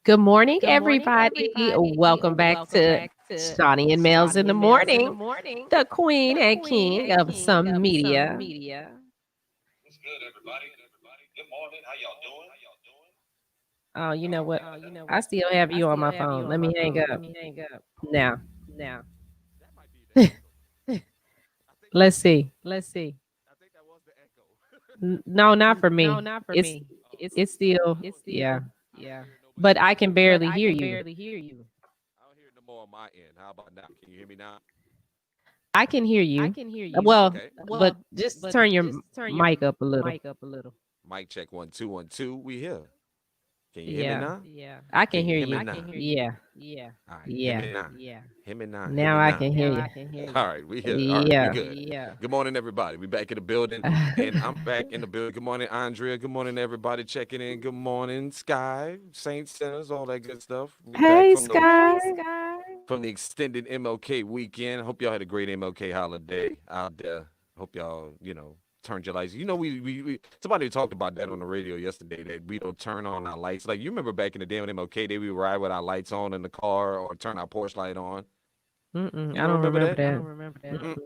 Good morning, everybody. Welcome back to Shani and Melz in the morning, the queen and king of some media. What's good, everybody? Good morning. How y'all doing? Oh, you know what? I still have you on my phone. Let me hang up now. That might be the echo. I think that Let's was see. I think that was the echo. No, not for me. It's Oh, it's still yeah, I don't hear it no more. but I can barely hear you. I don't hear it no more on my end. How about now? Can you hear me now? I can hear you. Well, Okay. but just turn your mic up a little. Mic check 1 2 1 2. We here. Can you hear me Yeah, now? I can Can you hear hear me you. now? Yeah, All right. Hear yeah. me now. Hear me now. Hear Now me I now. can hear you. All right, we here. All right, we Yeah. good. Good morning, everybody. We back in the building, and I'm back in the building. Good morning, Andrea. Good morning, everybody checking in. Good morning, Sky, Saint Sinners, all that good stuff. We back Hey, from the Sky. extended MLK weekend. Hope y'all had a great MLK holiday out there. Hope y'all, turned your lights. We somebody talked about that on the radio yesterday that we don't turn on our lights. Like you remember back in the day on MLK Day, we would ride with our lights on in the car or turn our porch light on. Mm-mm, You I don't don't remember remember that?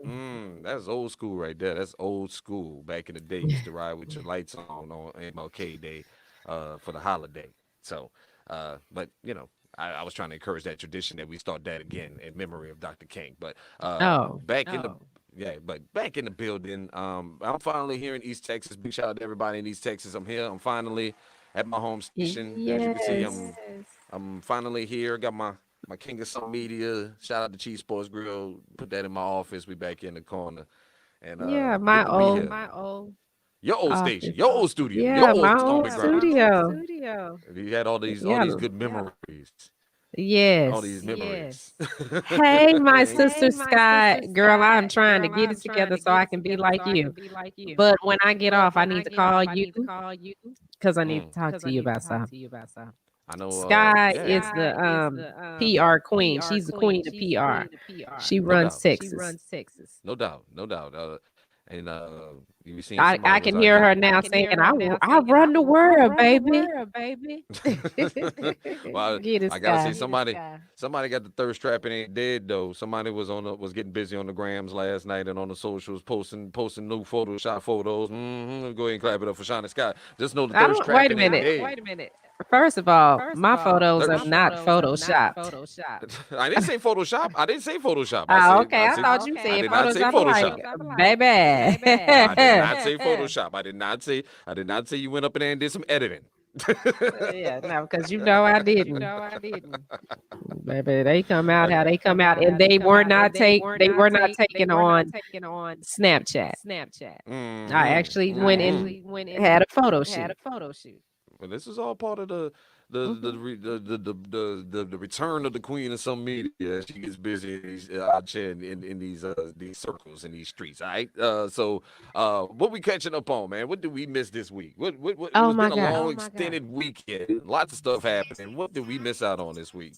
that. That's old school right there. That's old school. Back in the day, you used to ride with your lights on MLK Day, for the holiday. So, but I was trying to encourage that tradition that we start that again in memory of Dr. King. But Oh, back in the yeah, but back in the building. I'm finally here in East Texas. Big shout out to everybody in East Texas. I'm here. I'm finally at my home station. As you can see, yes. I'm finally here. Got my King of Some Media. Shout out to Cheese Sports Grill. Put that in my office. We back in the corner. And Yeah, good my to be old here. Your old station, office. your old studio, your Yeah, old my old stomping grounds. studio. You had all Yeah, these good memories. All these yes. memories. Hey, my Ain't- sister Sky, girl, I'm trying to get it together so I can be like you. But when I get off, I need to call you because I need Mm, to talk to you about something. I know. Sky Yeah. is the PR queen. She's the queen of PR. She No runs doubt. Texas. No doubt. No doubt. And you be seeing I somebody can was out hear here. her now saying, I run the world, baby. Well, Get it, I gotta Sky. say somebody got the thirst trap and ain't dead though. Somebody was getting busy on the grams last night and on the socials posting new Photoshop photos. Go ahead and clap it up for Shani Scott. Just know the I thirst don't, wait a trapping ain't minute. dead. First of all, my photos are Thirst. not photoshopped. I didn't say Photoshop. I didn't say Photoshop. Oh, okay. I I thought you I said did not say Photoshop. I'm like, Photoshop. I did baby. not say Photoshop. I did not say you went up in there and did some editing. Yeah, no, because you know I didn't. Baby, they come out how they come out, and they were not taken on Snapchat. I actually went and had a photo shoot. Well, this is all part of Hmm. the return of the queen of some media. She gets busy in these out here in these circles in these streets. All right. What we catching up on, man? What did we miss this week? What it Oh was been my a God. long extended weekend. Lots of stuff happening. What did we miss out on this week?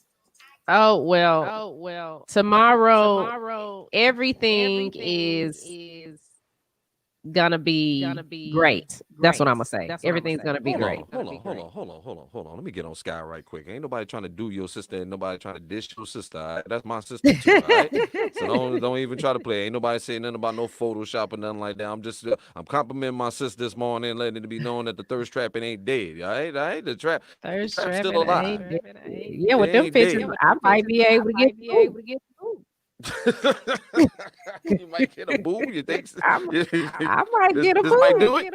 Oh well, tomorrow everything is gonna be great. That's what I'm gonna say. Everything's gonna be great. Hold on. Let me get on Sky right quick. Ain't nobody trying to do your sister, and nobody trying to dish your sister. All right? That's my sister too. All right. So don't even try to play. Ain't nobody saying nothing about no Photoshop or nothing like that. I'm complimenting my sister this morning, letting it be known that the thirst trap it ain't dead. All right. The Thirst trap's still trapping alive. ain't dead. Yeah, It with them ain't pictures, dead. I might be able to get food. You might get a boo. You think I, I might this get a this might food. do it?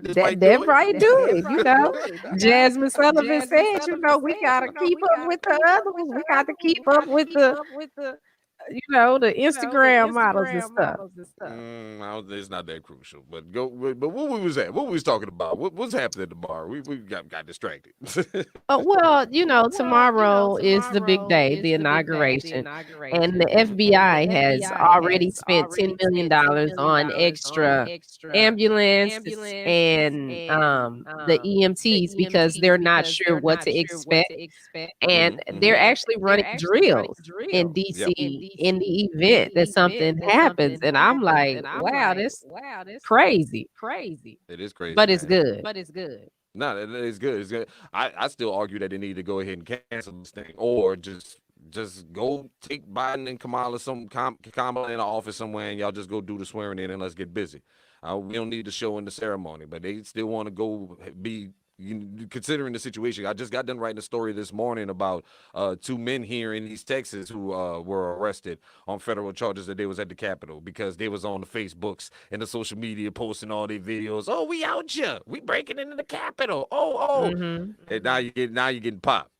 This might That do it? might do it, Jasmine Sullivan said, we gotta keep up with the other ones. We got to keep up with the Instagram models and stuff. It's not that crucial. But but what we was at? What we was talking about? What's happening at the bar? We got distracted. Well, tomorrow is the big day, the inauguration, and the FBI has already spent $10 million on extra ambulances and the EMTs because they're not sure what to expect, and they're actually running drills in Yep. DC in the event that something happens, and I'm like, wow, this crazy, It is crazy, but it's man. good. No, it's good. It's good. I still argue that they need to go ahead and cancel this thing, or just go take Biden and Kamala Kamala in the office somewhere, and y'all just go do the swearing in, and let's get busy. We don't need the show and the ceremony, but they still want to go be. Considering the situation, I just got done writing a story this morning about two men here in East Texas who were arrested on federal charges that they was at the Capitol because they was on the Facebooks and the social media posting all their videos. Oh, we out here, we breaking into the Capitol. Mhm. And now you're getting popped.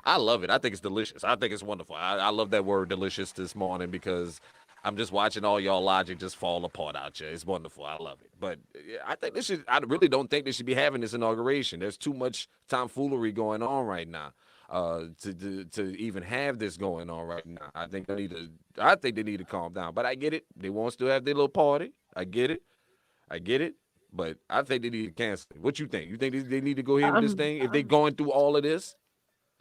I love it. I think it's delicious. I think it's wonderful. I love that word delicious this morning because I'm just watching all y'all logic just fall apart out here. It's wonderful. I love it. But I think this should. I really don't think they should be having this inauguration. There's too much tomfoolery going on right now. To even have this going on right now, I think they need to. I think they need to calm down. But I get it. They want to still have their little party. I get it. I get it. But I think they need to cancel it. What you think? You think they need to go ahead with this Um, thing if they're going through all of this?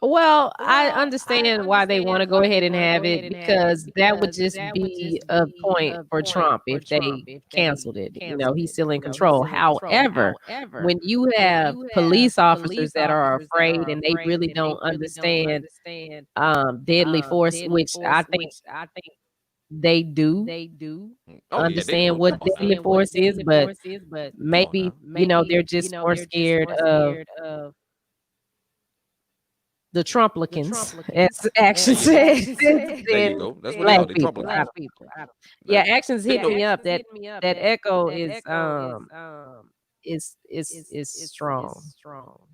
well, I understand why they wanna go ahead and have it because that would just be a point for Trump if they canceled it. He's still in control. However, when you have police officers that are afraid and they really don't understand, deadly force, which I think they do Oh yeah, they understand know. what Come on now. deadly force is, but Come on maybe, now. they're just more scared of the Trumplicans, as There Action you go. said, There you than go. That's what they black are. They people. Trumplicans. Yeah, That Actions they hit know. me up that Echo is strong.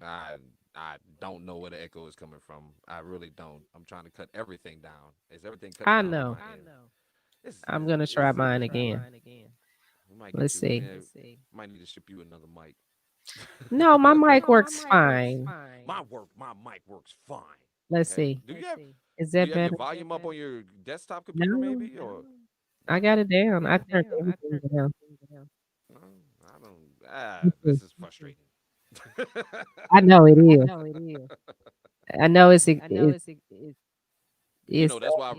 I I don't know where the echo is coming from. I really don't. I'm trying to cut everything down. Is everything cut I down on know. my end? I'm gonna try It's mine again. we might get Let's you. see. Might need to ship you another mic. No, my mic works fine. My mic works fine. Let's Okay. see. Is Do that you have your better? volume up on your desktop computer No, maybe or I no? got it down. I turned everything down. No, I don't. Let's see. This is frustrating. I know it is. I know it's That's why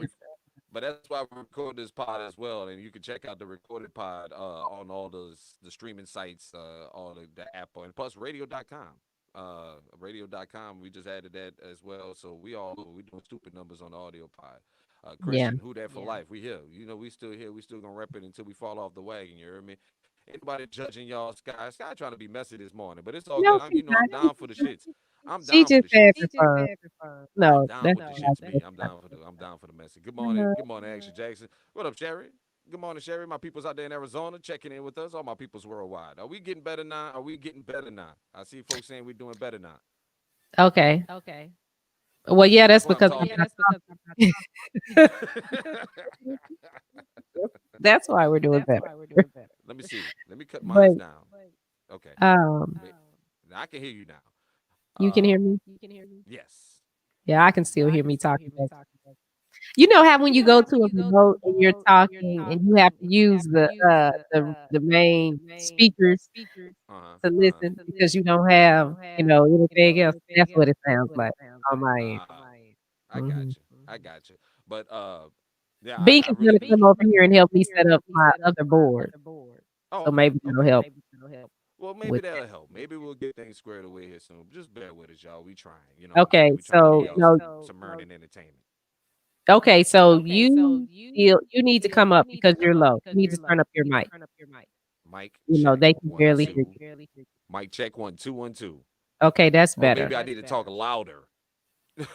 but that's why we record this pod as well, and you can check out the recorded pod on all the streaming sites, all the app, and plus radio.com. Radio.com, we just added that as well. So we all over. We doing stupid numbers on the audio pod. yeah. Christian, who that for life? We here. We still here. We still gonna rep it until we fall off the wagon. You heard me? Ain't nobody judging y'all, Sky. Sky trying to be messy this morning, but it's all good. No, she's I'm not. down for the shits. I'm She down for just the had shits. for fun. I'm No, down that's with the not shits, me. that's not I'm down for the messy. Good morning. no. Good morning, Action Jackson. What up, Sherry? Good morning, Sherry. My people's out there in Arizona checking in with us. All my people's worldwide. Are we getting better now? Are we getting better now? I see folks saying we're doing better now. Okay. Well, yeah, That's that's why I'm because I'm talking. not talking. That's why we're doing better. Let me see. Let me cut But mine down. Okay. um, Now I can hear you now. you can hear me? Yes. Yeah, I can still hear me talking back. You know how when you go to a remote and you're talking and you have to use the main speakers Uh huh. to Uh huh. listen because you don't have, anything else. That's what it sounds like on my end. I got Mhm. you. I got you. But yeah, Bink I is really gonna do. come over here and help me set up my other board, Oh, so okay. maybe that'll Okay. help Well, maybe with that'll that. help. Maybe we'll get things squared away here soon. Just bear with us, y'all. We trying. You know what I'm saying? Okay, We trying to give so y'all no, some earning entertainment. okay, so you need to come up because you're low. You need to turn up your mic. Mic check They can one barely hear two. you. Mic check 1 2 1 2. Okay, that's Or maybe better. I need to talk louder. Do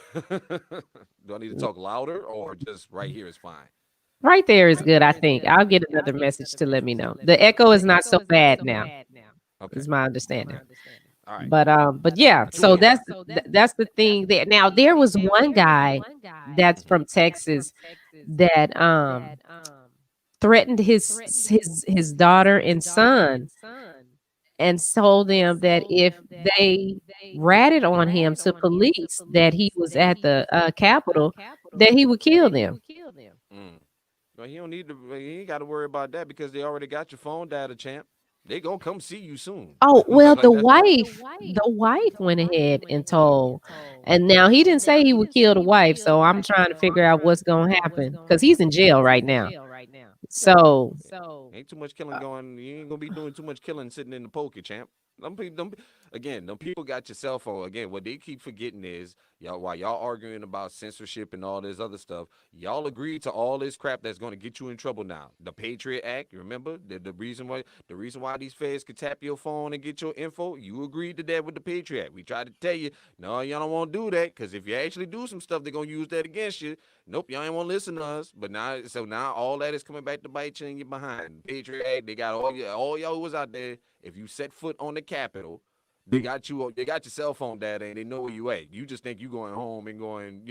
I need to talk louder or just right here is fine? Right there is good, I think. I'll get another message to let me know. The echo is not so bad now, Okay. is my Okay. understanding. All right. But yeah, Two so more. that's the thing there. Now there was one guy that's Mm-hmm. from Texas that threatened his daughter and son and told them that if they ratted on him to police that he was at the Capitol, that he would kill them. Mm. Well, he don't need to. He ain't got to worry about that because they already got your phone data, champ. They gonna come see you soon. Oh, well, Like that's the wife went ahead and told, and now he didn't say he would kill the wife, so I'm trying to figure out what's gonna happen because he's in jail right now. So ain't too much killing going. You ain't gonna be doing too much killing sitting in the poker, champ. Again, them people got your cell phone. Again, what they keep forgetting is y'all while y'all arguing about censorship and all this other stuff, y'all agreed to all this crap that's going to get you in trouble now. The Patriot Act, you remember the reason why these feds could tap your phone and get your info. You agreed to that with the Patriot Act. We tried to tell you, no, y'all don't want to do that because if you actually do some stuff, they're gonna use that against you. Nope, y'all ain't want to listen to us. But now all that is coming back to bite you in your behind. Patriot Act, they got all y'all who was out there. If you set foot on the Capitol, they got your cell phone data and they know where you at. You just think you going home and going,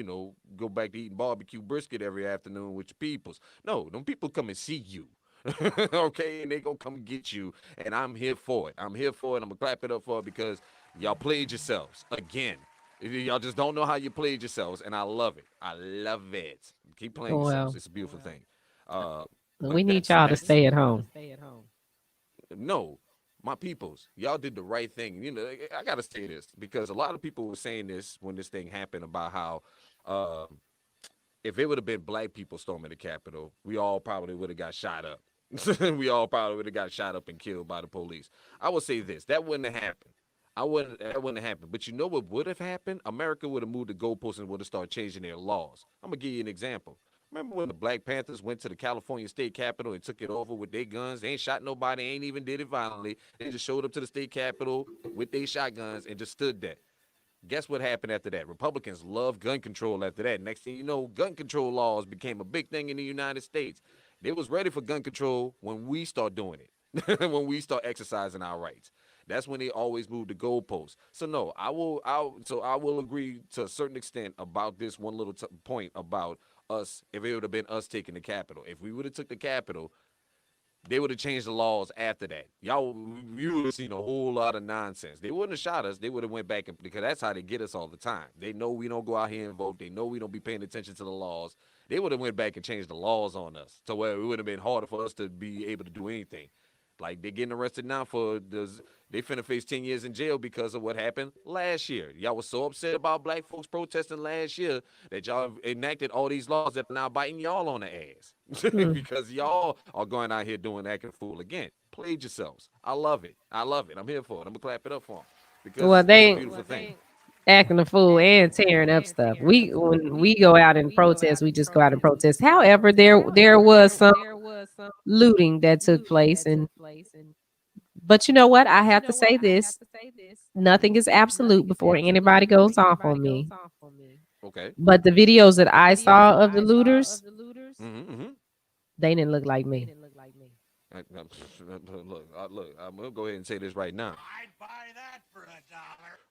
go back to eating barbecue brisket every afternoon with your peoples. No, them people come and see you. Okay, and they gonna come and get you. And I'm here for it. I'm here for it. I'm gonna clap it up for it because y'all played yourselves again. Y'all just don't know how you played yourselves, and I love it. I love it. Keep playing yourselves. Well, It's a beautiful thing. we But need that's y'all to that's stay at home. no, my peoples, y'all did the right thing. I gotta say this because a lot of people were saying this when this thing happened about how if it would have been black people storming the Capitol, we all probably would have got shot up. We all probably would have got shot up and killed by the police. I would say this: that wouldn't have happened. That wouldn't have happened. But you know what would have happened? America would have moved the goalposts and would have started changing their laws. I'm gonna give you an example. Remember when the Black Panthers went to the California state capitol and took it over with their guns? They ain't shot nobody, ain't even did it violently. They just showed up to the state capitol with their shotguns and just stood there. Guess what happened after that? Republicans love gun control after that. Next thing you know, gun control laws became a big thing in the United States. They was ready for gun control when we start doing it, when we start exercising our rights. That's when they always move the goalposts. So no, I will agree to a certain extent about this one little point about us. If it would have been us taking the Capitol, if we would have took the Capitol, they would have changed the laws after that. You would have seen a whole lot of nonsense. They wouldn't have shot us. They would have went back because that's how they get us all the time. They know we don't go out here and vote. They know we don't be paying attention to the laws. They would have went back and changed the laws on us to where it would have been harder for us to be able to do anything. Like they're getting arrested now they finna face 10 years in jail because of what happened last year. Y'all was so upset about black folks protesting last year that y'all enacted all these laws that are now biting y'all on the ass. Hmm. Because y'all are going out here doing acting fool again. Played yourselves. I love it. I love it. I'm here for it. I'm gonna clap it up for them because Well, it's a they beautiful thing. acting a fool and tearing up stuff. When we go out and protest, we just go out and protest. However, there was some looting that took place, and but you know what? I have to say this: nothing is absolute before anybody goes off on me. Okay. But the videos that I saw of the looters, Mm-hmm. they didn't look like me. Look, I'm gonna go ahead and say this right now.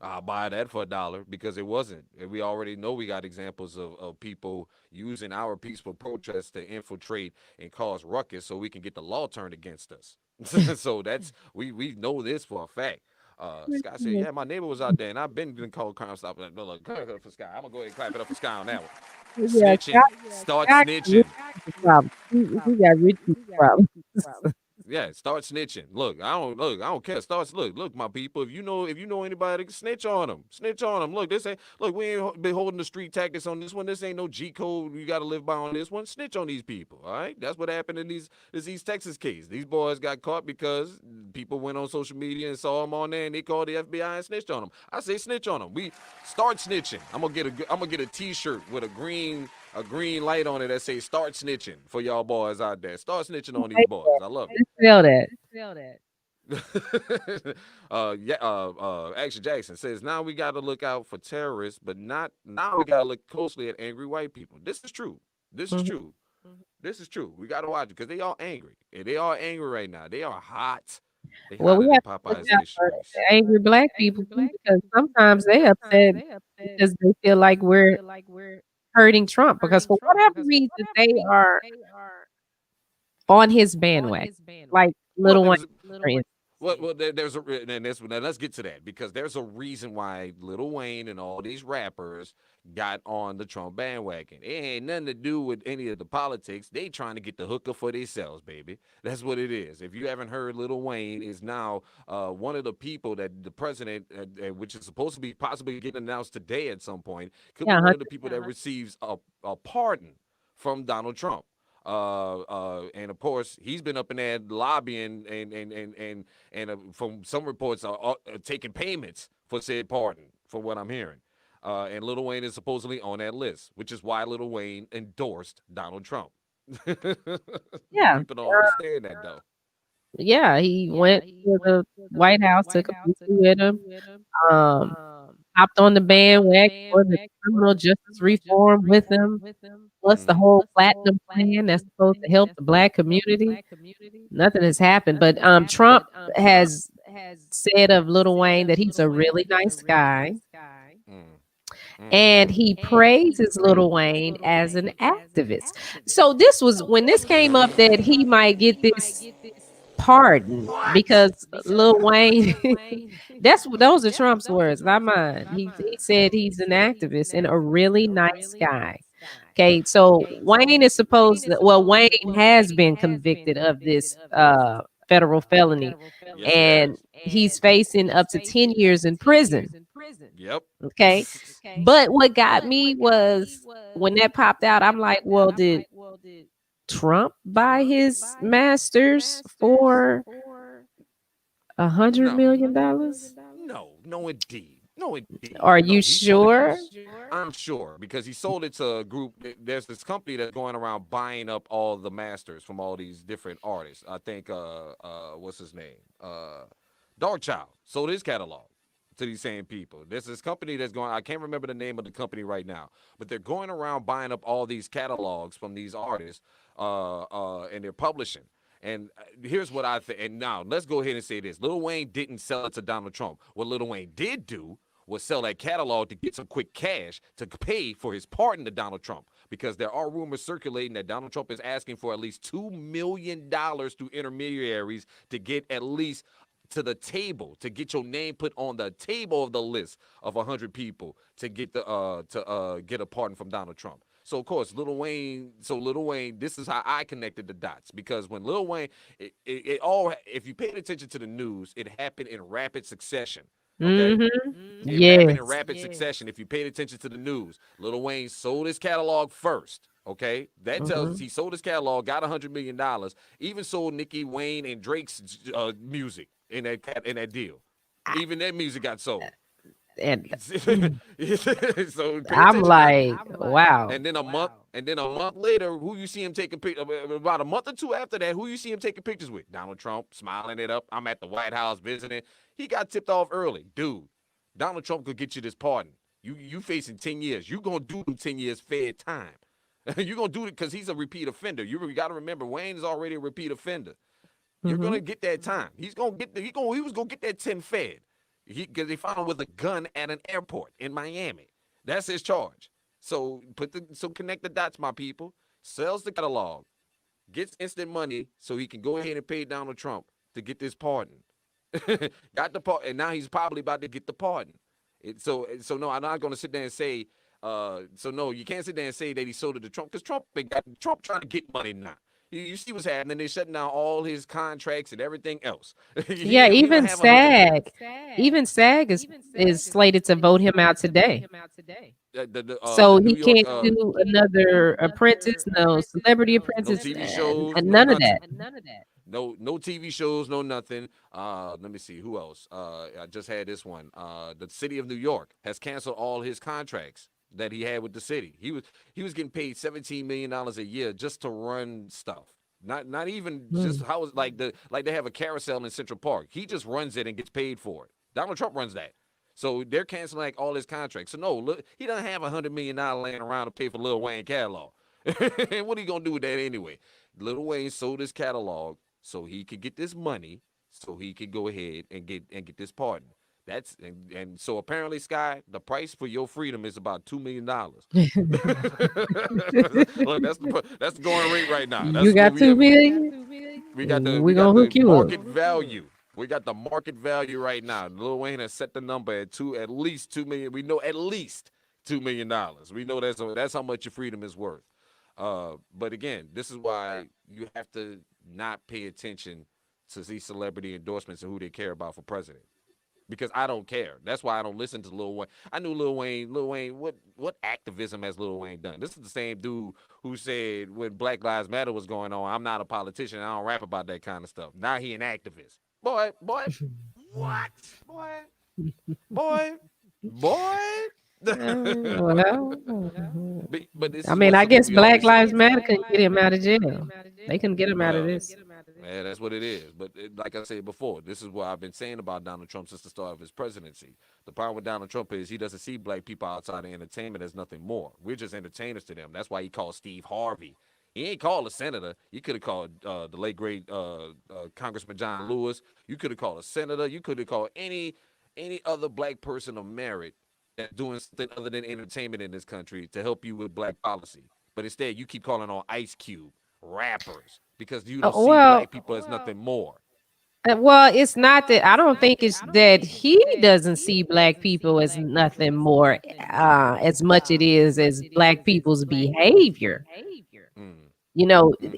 I'll buy that for $1 because it wasn't. And we already know we got examples of people using our peaceful protests to infiltrate and cause ruckus so we can get the law turned against us. So we know this for a fact. Scott said, "Yeah, my neighbor was out there, and I've been called Crime Stop." Look, clap it up for Scott. I'm gonna go ahead and clap it up for Scott on that one. Yeah, Snitching, start Scott got rich snitching. people problems. He got rich people problems. Yeah, start snitching. Look, I don't care. Look, my people. If you know anybody that can snitch on them, snitch on them. Look, we ain't been holding the street tactics on this one. This ain't no G code you got to live by on this one. Snitch on these people. All right, that's what happened in this East Texas case. These boys got caught because people went on social media and saw them on there, and they called the FBI and snitched on them. I say snitch on them. We start snitching. I'm gonna get a T-shirt with a green light on it that says "Start snitching" for y'all boys out there. Start snitching on these boys. I love Let's spell that. it. Yeah. Action Jackson says now we got to look out for terrorists, but not now we got to look closely at angry white people. This is true. This is Mhm. true. This is true. We got to watch it because they all angry. And they are angry right now. They are hot. They Well, we hotter than have to look Popeye's out fish for grease. the angry black people too, because sometimes they upset because they feel like we're hurting Trump because for whatever reason they are on his bandwagon, like Well, Little Wayne, for instance. there's now let's get to that because there's a reason why Lil Wayne and all these rappers got on the Trump bandwagon. It ain't nothing to do with any of the politics. They trying to get the hooker for themselves, baby. That's what it is. If you haven't heard, Lil Wayne is now one of the people that the president, which is supposed to be possibly getting announced today at some point, could be Yeah, one of the people that receives a pardon from Donald Trump. And of course, he's been up in there lobbying and from some reports taking payments for said pardon, for what I'm hearing. And Lil Wayne is supposedly on that list, which is why Lil Wayne endorsed Donald Trump. Yeah. People don't understand that though. Yeah, he went to the White House, took a picture with him, um, hopped on the bandwagon for the criminal justice reform with him, plus the whole platinum plan that's supposed to help the Black community. Nothing has happened, but, Trump has said of Lil Wayne that he's a really nice guy, Mm, and he praises Lil Wayne as an activist. So this was when this came up that he might get this pardon because Lil Wayne those are Trump's words, not mine. He said he's an activist and a really nice guy. Okay, so Wayne is supposed to, well, Wayne has been convicted of this federal felony yes, he and has. he's facing up to 10 years in prison. Yep. Okay. But what got me was when that popped out, I'm like, well, did Trump buy his masters for $100 million? No, indeed. No, indeed. Are you No, he sold it. sure? I'm sure because he sold it to a group. There's this company that's going around buying up all the masters from all these different artists. I think, what's his name? Dark Child sold his catalog to these same people. There's this company that's going. I can't remember the name of the company right now, but they're going around buying up all these catalogs from these artists, and they're publishing. And here's what I think. And now let's go ahead and say this: Lil Wayne didn't sell it to Donald Trump. What Lil Wayne did do was sell that catalog to get some quick cash to pay for his pardon to Donald Trump. Because there are rumors circulating that Donald Trump is asking for at least $2 million through intermediaries to get at least to the table, to get your name put on the table of the list of 100 people to get the get a pardon from Donald Trump. So of course, Lil Wayne, this is how I connected the dots because when Lil Wayne, it all, if you paid attention to the news, it happened in rapid succession. Okay, Mhm. it happened in Yes. rapid succession. If you paid attention to the news, Lil Wayne sold his catalog first. Okay, that tells us Mhm. he sold his catalog, got $100 million, even sold Nicki Wayne and Drake's music in that deal. I Even that music got sold. and So pay I'm attention to. like, wow. And then a month later, who you see him taking pictures? About a month or two after that, who you see him taking pictures with? Donald Trump smiling it up. I'm at the White House visiting. He got tipped off early, dude. Donald Trump could get you this pardon. You facing 10 years. You gonna do them 10 years fair time. You gonna do it because he's a repeat offender. You got to remember Wayne is already a repeat offender. You're gonna Mhm. get that time. He was gonna get that 10 fed. Because they found him with a gun at an airport in Miami. That's his charge. So connect the dots, my people. Sells the catalog, gets instant money so he can go ahead and pay Donald Trump to get this pardon. Got the pardon, and now he's probably about to get the pardon. So no, I'm not gonna sit there and say. So no, you can't sit there and say that he sold it to Trump because Trump trying to get money now. You see what's happening? They're shutting down all his contracts and everything else. Yeah, He don't have 100. Even SAG is slated to vote him out today. The So New he York can't do another Apprentice, no Celebrity no Apprentice, TV shows, and no none of that. nothing. No TV shows, no nothing. Let me see who else. I just had this one. The city of New York has canceled all his contracts that he had with the city. He was getting paid $17 million a year just to run stuff. Not even just Mm. how it's like they have a carousel in Central Park. He just runs it and gets paid for it. Donald Trump runs that. So they're canceling like all his contracts. So no, look, he doesn't have $100 million laying around to pay for Lil Wayne catalog. And what are you gonna do with that anyway? Lil Wayne sold his catalog so he could get this money, so he could go ahead and get this pardon. And so apparently, Sky, the price for your freedom is about $2 million. Look, that's the going rate right now. You That's what got we have. 2 million? We got the We're we got gonna the hook you up. market value. We got the market value right now. Lil Wayne has set the number at least 2 million. We know at least $2 million. We know that's how much your freedom is worth. But again, this is why you have to not pay attention to these celebrity endorsements and who they care about for president. because I don't care. That's why I don't listen to Lil Wayne. I knew Lil Wayne. Lil Wayne, what activism has Lil Wayne done? This is the same dude who said when Black Lives Matter was going on, I'm not a politician. I don't rap about that kind of stuff. Now he an activist. Boy, what? Boy, boy. Well, But this I is mean, what I something guess we Black always say. Lives Matter couldn't get him out of jail. They couldn't get him out of Well, this. yeah, that's what it is. But like I said before, this is what I've been saying about Donald Trump since the start of his presidency. The problem with Donald Trump is he doesn't see black people outside of entertainment as nothing more. We're just entertainers to them. That's why he called Steve Harvey. He ain't called a senator. You could have called the late great Congressman John Lewis. You could have called a senator. You could have called any other black person of merit that's doing something other than entertainment in this country to help you with black policy. But instead, you keep calling on Ice Cube, rappers, because you don't see Well, black people as nothing more. well, it's not that I don't think it's that he doesn't see black people as nothing more, as much it is as black people's behavior. Mm,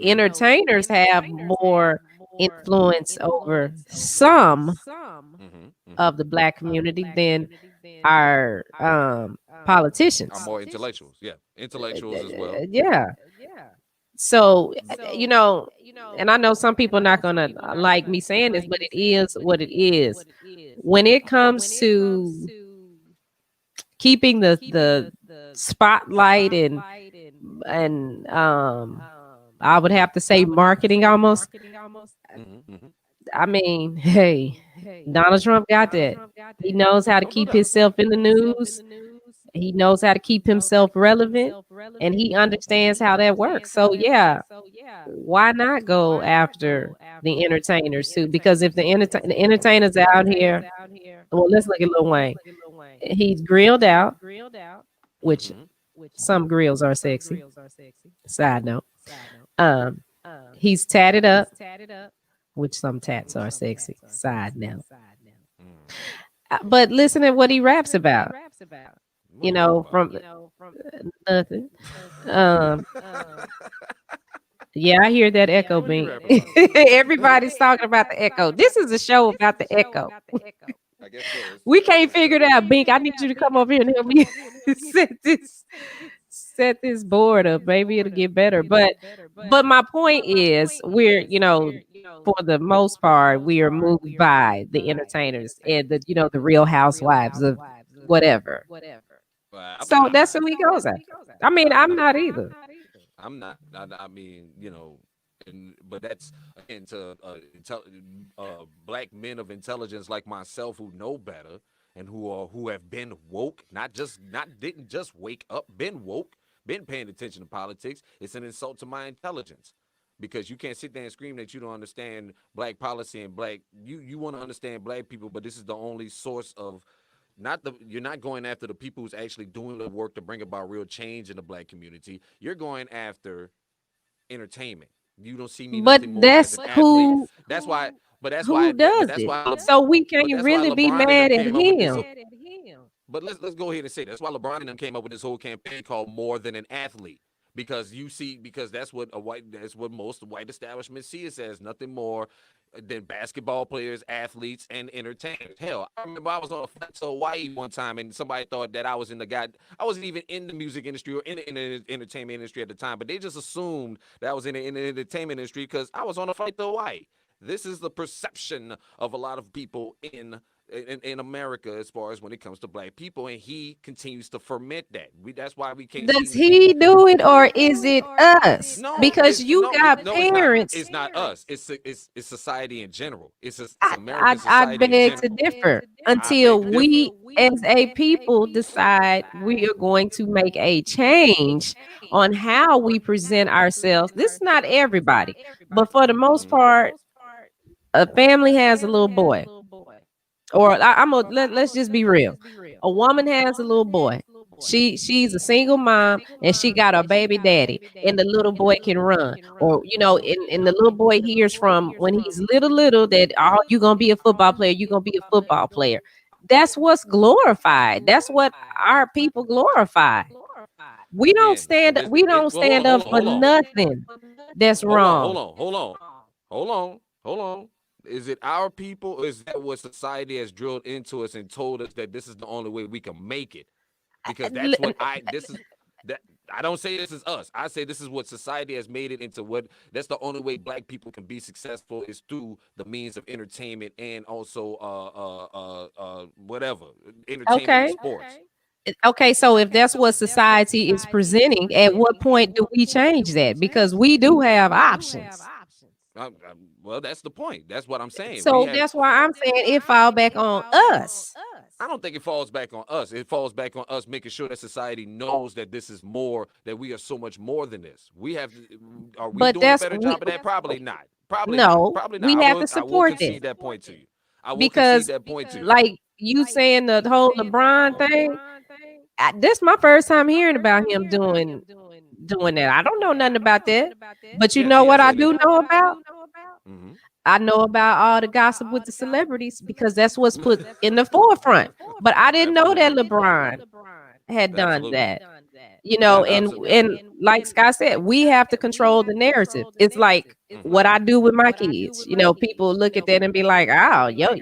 Entertainers have more influence over some of the black community than our are politicians. more intellectuals. Yeah, intellectuals as well. Yeah. So, and I know some people are not gonna like me saying this, but it is what it is. When it comes to keeping the spotlight and I would have to say marketing almost. Mm-hmm. I mean, hey, Donald Trump got that. He knows how to Oh, no keep doubt. himself in the news. He knows how to keep himself relevant, and he understands how that works. So yeah, why not go after the entertainers too? Because if the entertainers out here, well, let's look at Lil Wayne. He's grilled out, which Mm-hmm. some grills are sexy. Side note. Um, he's tatted up, which some tats are sexy. Side note. Mm. But listen to what he raps about. What do you rap about? From nothing. Um, yeah, I hear that echo, What do you Bink. rap about? Everybody's talking about the echo. This is a show about the echo. I guess so. We can't figure it out, Bink. I need you to come over here and help me set this board up. Maybe it'll get better. But my point is, for the most part, we are moved by the entertainers and the Real Housewives of whatever. Well, So I'm that's not. who he goes after. I mean, I'm I'm not. not either. I'm not. I mean, but that's again to black men of intelligence like myself who know better and who have been woke, not didn't just wake up, been woke, been paying attention to politics. It's an insult to my intelligence. Because you can't sit there and scream that you don't understand black policy and black you want to understand black people, but this is the only source of not the you're not going after the people who's actually doing the work to bring about real change in the black community. You're going after entertainment. You don't see me But nothing more as that's an athlete. who That's why. But that's who why. But does that's it. why. So we But can't that's why really be LeBron and them mad at came up with this. him. But let's go ahead and say that's why LeBron and them came up with this whole campaign called "More Than an Athlete." Because that's what most white establishments see us as nothing more than basketball players, athletes, and entertainers. Hell, I remember I was on a flight to Hawaii one time, and somebody thought that I wasn't even in the music industry or in the entertainment industry at the time, but they just assumed that I was in the entertainment industry because I was on a flight to Hawaii. This is the perception of a lot of people in America as far as when it comes to black people, and he continues to ferment that. That's why we can't Does see. he do it or is it us? No, Because it's you no, it, got no, it's not. parents. It's not us. It's society in general. It's I, American I society in beg to general. differ I until beg to differ. we as a people decide we are going to make a change on how we present ourselves. This is not everybody, but for the most Hmm. part, a family has a little boy. Or let's just be real. A woman has a little boy. She's a single mom and she got a baby daddy and the little boy can run. Or and the little boy hears from when he's little that you're gonna be a football player, you're gonna be a football player. That's what's glorified. That's what our people glorify. We don't Again, stand we don't well, stand up for nothing that's hold on, wrong. hold on, hold on, hold on, hold on. Is it our people, or is that what society has drilled into us and told us that this is the only way we can make it? Because that's what I this is that I don't say this is us. I say this is what society has made it into. What that's the only way black people can be successful is through the means of entertainment and also whatever entertainment and Okay. sports. Okay, so if that's what society is presenting, at what point do we change that? Because we do have options. Well, that's the point. That's what I'm saying. We So have. that's why I'm saying it fall back on us. I don't think it falls back on us. It falls back on us making sure that society knows that this is more, that we are so much more than this. We have. Are we But doing a that's better we job of that? Probably not. Probably not. no, Probably not. we I have will. to I will support that concede that point to you. I will concede because that point to you. like you saying the whole LeBron thing, this my first time hearing about him doing that. I don't know nothing about that. But you Yes, know he what has I said do it. know about? Mm-hmm. I know about all the gossip with the celebrities because that's what's put in the forefront. But I didn't know that Absolutely. LeBron had done Absolutely. that. And Absolutely. like Scott said, we have to control the narrative. It's like what I do with my kids. People look at that and be like, "Oh, yo,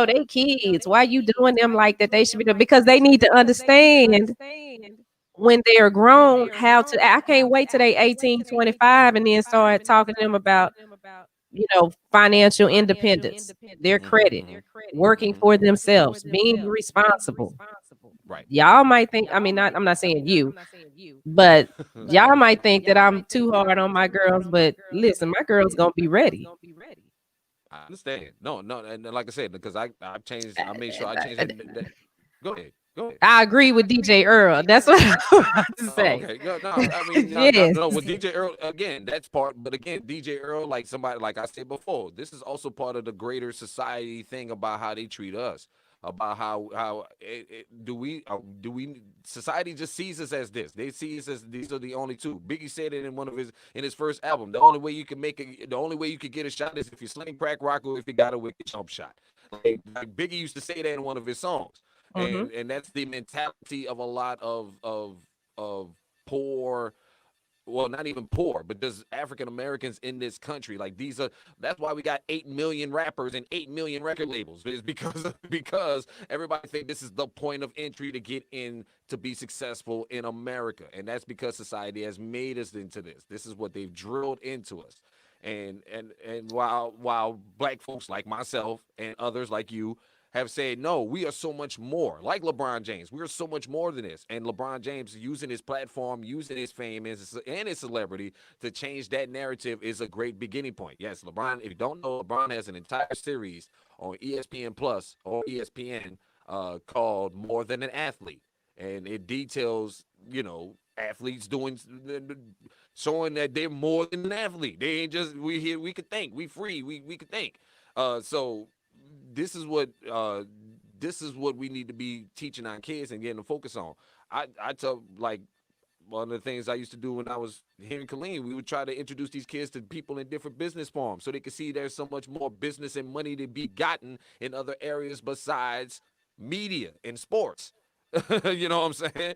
they kids. Why you doing them like that? They should be doing," because they need to understand when they're grown how to. I can't wait till they 18, 25 and then start talking to them about financial independence, their credit, working Mm-hmm. for themselves, being responsible. Right. Y'all might think, I mean, not, I'm not saying you, but y'all might think that I'm too hard on my girls. But listen, my girl's gonna be ready. I understand. No, no, and like I said, because I've changed. I made sure I changed that. Go ahead. Go ahead. I agree with DJ Earl. That's what I'm about to Oh, say. okay. No, I mean, Yes. no. With DJ Earl, again, that's part. But again, DJ Earl, like somebody, like I said before, this is also part of the greater society thing about how they treat us. About how do we society just sees us as this? They see us as these are the only two. Biggie said it in his first album. The only way you can the only way you can get a shot is if you sling crack rock or if you got a wicked jump shot. Like Biggie used to say that in one of his songs, Hmm. and that's the mentality of a lot of poor, well, not even poor, but there's African Americans in this country. Like that's why we got 8 million rappers and 8 million record labels. It's because because everybody think this is the point of entry to get in to be successful in America, and that's because society has made us into this. This is what they've drilled into us. And while black folks like myself and others like you have said, no, we are so much more. Like LeBron James, we are so much more than this. And LeBron James using his platform, using his fame and his celebrity to change that narrative is a great beginning point. Yes, LeBron, if you don't know, LeBron has an entire series on ESPN Plus or ESPN called More Than an Athlete. And it details, athletes showing that they're more than an athlete. They ain't just, we here, we could think, we free, we could think. So this is what we need to be teaching our kids and getting them focus on. I tell, like, one of the things I used to do when I was here in Killeen, we would try to introduce these kids to people in different business forms so they could see there's so much more business and money to be gotten in other areas besides media and sports. You know what I'm saying?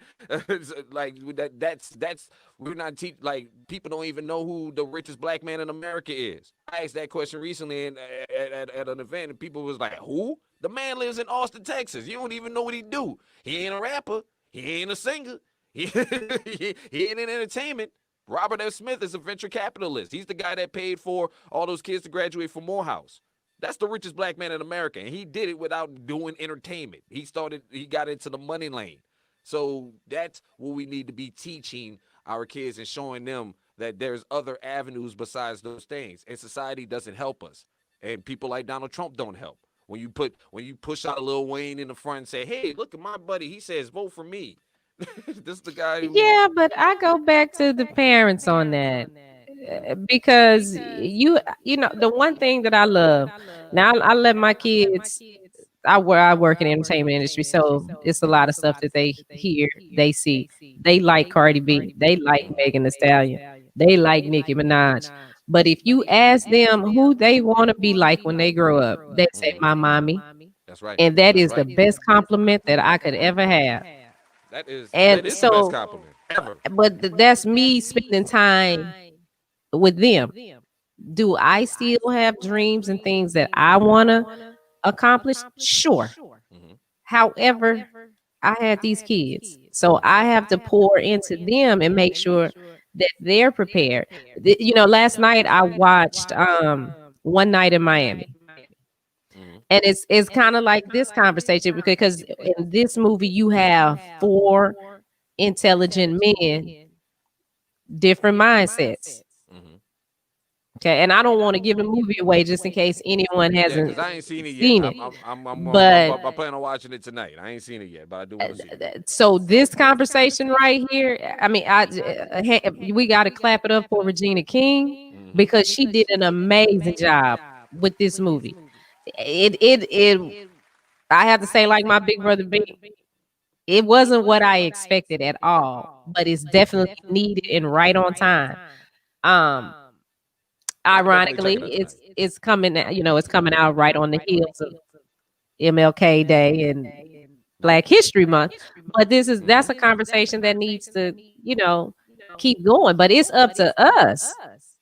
Like that's we're not like people don't even know who the richest black man in America is. I asked that question recently at an event, and people was like, "Who?" The man lives in Austin, Texas. You don't even know what he do. He ain't a rapper. He ain't a singer. He ain't in entertainment. Robert F. Smith is a venture capitalist. He's the guy that paid for all those kids to graduate from Morehouse. That's the richest black man in America, and he did it without doing entertainment. He got into the money lane. So that's what we need to be teaching our kids and showing them that there's other avenues besides those things. And society doesn't help us. And people like Donald Trump don't help. When you push out a Lil Wayne in the front and say, "Hey, look at my buddy. He says vote for me." This is the guy who. Yeah, but I go back to the parents on that. Because the one thing that I love now, I let my kids. I work in the entertainment industry, so it's a lot of stuff that they hear, they see. They like Cardi B, they like Megan Thee Stallion, they like Nicki Minaj. But if you ask them who they want to be like when they grow up, they say my mommy, That's right. and that That's is the right. best compliment that I could ever have. That And is the best so, compliment ever. but that's me spending time with them. Do I still have dreams and things that I want to accomplish? Sure. Mm-hmm. However, I had these kids. So I have to pour into them and make sure that they're prepared. Last night I watched One Night in Miami. Mm-hmm. And it's kind of like this conversation because in this movie you have four intelligent men, different mindsets. Mm-hmm. Okay, and I don't want to give the movie away just in case anyone Yeah, hasn't because I ain't seen it yet. seen I'm it. I'm I'm I'm I'm, I'm, But I'm planning on watching it tonight. I ain't seen it yet, but I do want to see it. so this conversation right here, I mean, we got to clap it up for Regina King Mm-hmm. because she did an amazing job with this movie. It I have to say, like my big brother Big, it wasn't what I expected at all, but it's definitely needed and right on time. Um, Yeah, I'm definitely Ironically, checking it tonight. it's coming, it's coming out right on the heels of MLK Day and Right. Black History Month. But Mm-hmm. that's a conversation that needs to, you know, keep going. But it's up to us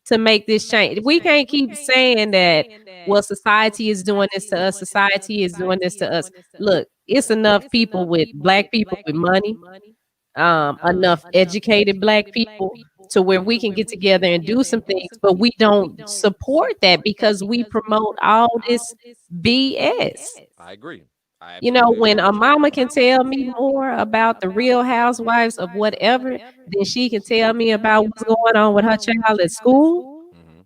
to make this change. We can't keep saying that, well, society is doing this to us, society is doing this to us. Look, it's enough people with black people with money, enough educated black people to where we can get together and do some things, but we don't support that because we promote all this BS. I agree. I You know, absolutely when agree a with you. mama can tell me more about the real housewives of whatever than she can tell me about what's going on with her child at school, Mm-hmm.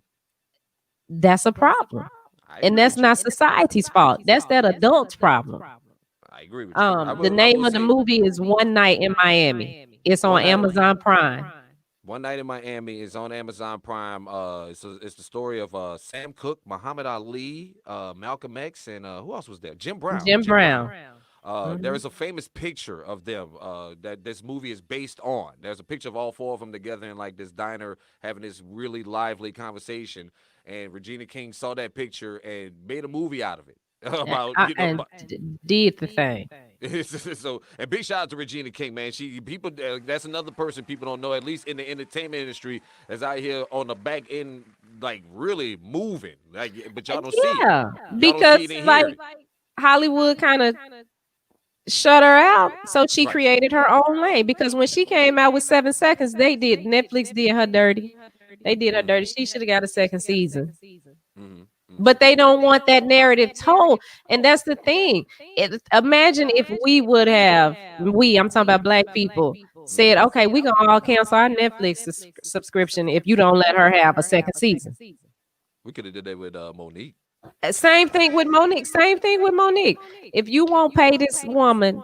that's a problem. I And agree that's with you. not society's fault. That's that adult's problem. I agree with you. I The will. I name will of the say, movie is One Night in Miami. It's on one night. Amazon Prime. One Night in Miami is on Amazon Prime. It's the story of Sam Cooke, Muhammad Ali, Malcolm X, and who else was there? Jim Brown. Jim Jim Brown. Brown. There Mhm. is a famous picture of them that this movie is based on. There's a picture of all four of them together in like this diner having this really lively conversation. And Regina King saw that picture and made a movie out of it about And did the thing. so and big shout out to Regina King, man. She people that's another person people don't know, at least in the entertainment industry, that's out here on the back end, like really moving. Like, but y'all don't see it. Yeah, Y'all don't see it because and hear like it. Hollywood kind of shut her out, so she Right. created her own lane. Because when she came out with 7 Seconds, Netflix did her dirty. They did her dirty. She should have got a second season. Mm-hmm. Mm-hmm. But they don't want that narrative told, and that's the thing. Imagine if we would have, I'm talking about black people, said, okay, we gonna all cancel our Netflix subscription if you don't let her have a second season. We could have did that with Monique. Same thing with Monique. Same thing with Monique. If you won't pay this woman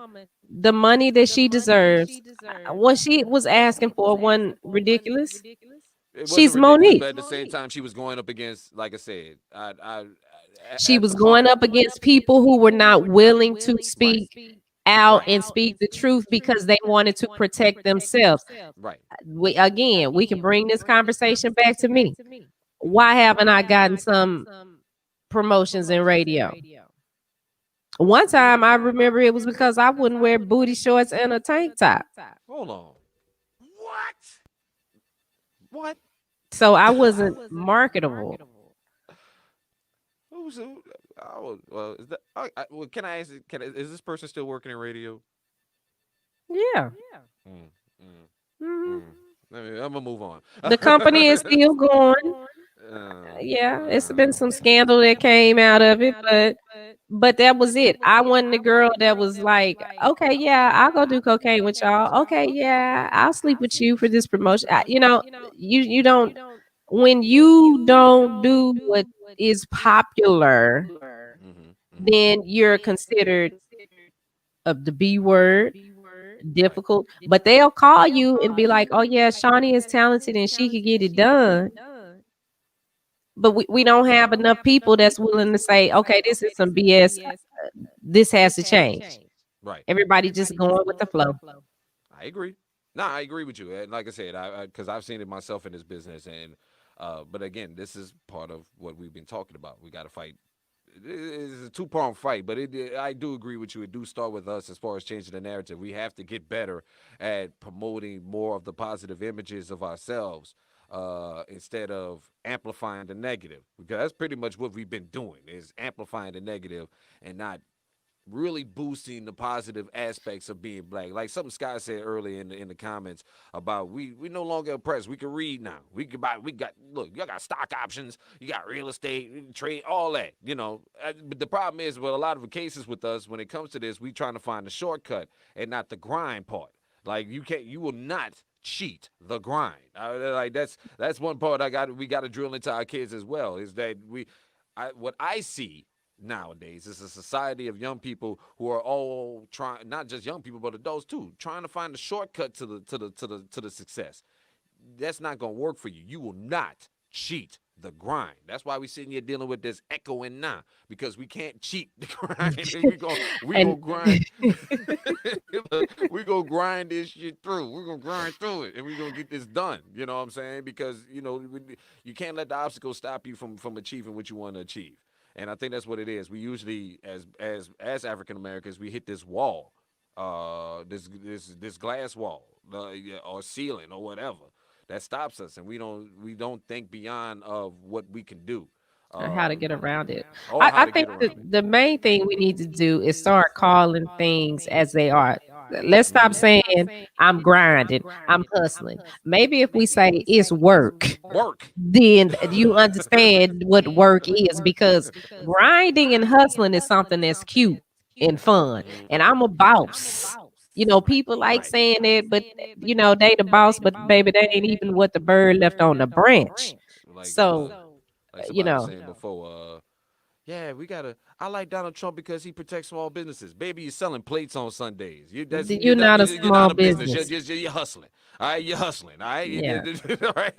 the money that she deserves, what she was asking for wasn't ridiculous. It wasn't She's ridiculous, but Monique. at the same time, she was going up against, like I said, She was hard. going up against people who were not willing to Right. speak out Right. and speak the truth because they wanted to protect themselves. Right. We can bring this conversation back to me. Why haven't I gotten some promotions in radio? One time I remember it was because I wouldn't wear booty shorts and a tank top. Hold on. What? What? So I wasn't marketable. Who's who? Oh, well, is that? Well, can I ask? Is this person still working in radio? Yeah. Mm, mm, Mhm. mm. I'm gonna move on. The company is still going. uh, Yeah, it's uh, been some scandal that came out of it, but that was it. I wasn't the girl that was like, okay, yeah, I'll go do cocaine with y'all. Okay, yeah, I'll sleep with you for this promotion. You don't, when you don't do what is popular, mm-hmm, mm-hmm. then you're considered of the B word, Right. difficult. But they'll call you and be like, oh yeah, Shani is talented and she could get it done. But we don't have enough people that's willing to say, okay, this is some BS. This has to change. Right. Everybody just going with the flow. I agree. No, I agree with you. And like I said, I because I've seen it myself in this business, and but again, this is part of what we've been talking about. We got to fight. It's a two-pronged fight, but I do agree with you. It do start with us as far as changing the narrative. We have to get better at promoting more of the positive images of ourselves instead of amplifying the negative, because that's pretty much what we've been doing, is amplifying the negative and not really boosting the positive aspects of being black. Like something Scott said earlier in the comments about we no longer oppressed. We can read now. We can buy. We got look. You got stock options. You got real estate, you can trade, all that. You know. But the problem is, with a lot of the cases with us, when it comes to this, we trying to find the shortcut and not the grind part. Like you can't. You will not cheat the grind. Like that's one part we got to drill into our kids as well. Is that what I see nowadays is a society of young people who are all trying, not just young people but adults too, trying to find the shortcut to the success. That's not going to work for you. You will not cheat the grind. That's why we sitting here dealing with this echoing now, because we can't cheat the grind. we And gonna grind. We gonna grind this shit through. We're gonna grind through it, and we're gonna get this done. You know what I'm saying? Because you can't let the obstacles stop you from achieving what you want to achieve. And I think that's what it is. We usually, as African Americans, we hit this wall, this glass wall, or ceiling or whatever, that stops us, and we don't think beyond of what we can do, how to get around it. or how I to think get around it. the main thing we need to do is start calling things as they are. Let's stop saying I'm grinding, I'm hustling. Maybe if we say it's work, Work. then you understand what work is, because grinding and hustling is something that's cute and fun. And I'm a boss. People like Right. saying it, but they the boss, but baby, they ain't even what the bird left on the branch. Like So, you somebody was know, saying before, yeah, we gotta. I like Donald Trump because he protects small businesses. Baby, you're selling plates on Sundays. you're not a You're not small a business. business. You're hustling. All right, you're hustling. All right, Yeah. all right.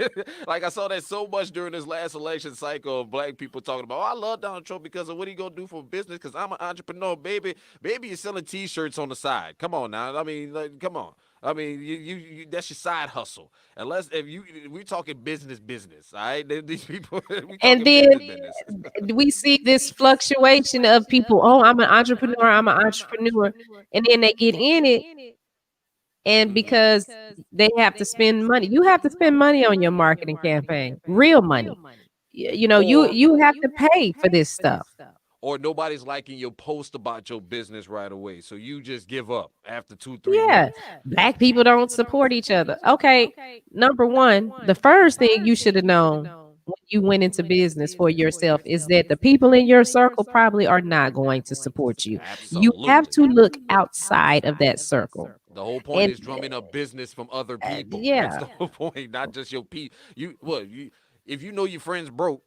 Like I saw that so much during this last election cycle of black people talking about. Oh, I love Donald Trump because of what he gonna do for business. Because I'm an entrepreneur, baby. Baby, you're selling T-shirts on the side. Come on now. I mean, like, come on. I mean, you that's your side hustle. Unless if we're talking business, all right? These people, we And talking then business. we see this fluctuation of people, oh, I'm an entrepreneur, I'm an entrepreneur. And then they get in it, and Hmm. because they have to spend money, you have to spend money on your marketing campaign, real money. You Or you have to pay for this stuff. or nobody's liking your post about your business right away, so you just give up after 2 3 Yeah. months. Black people don't support each other. Okay. Number one, the first thing you should have known when you went into business for yourself is that the people in your circle probably are not going to support you. You have Absolutely. to look outside of that circle. The whole point And is drumming up business from other people. That's yeah. the whole point, not just your if you know your friends broke,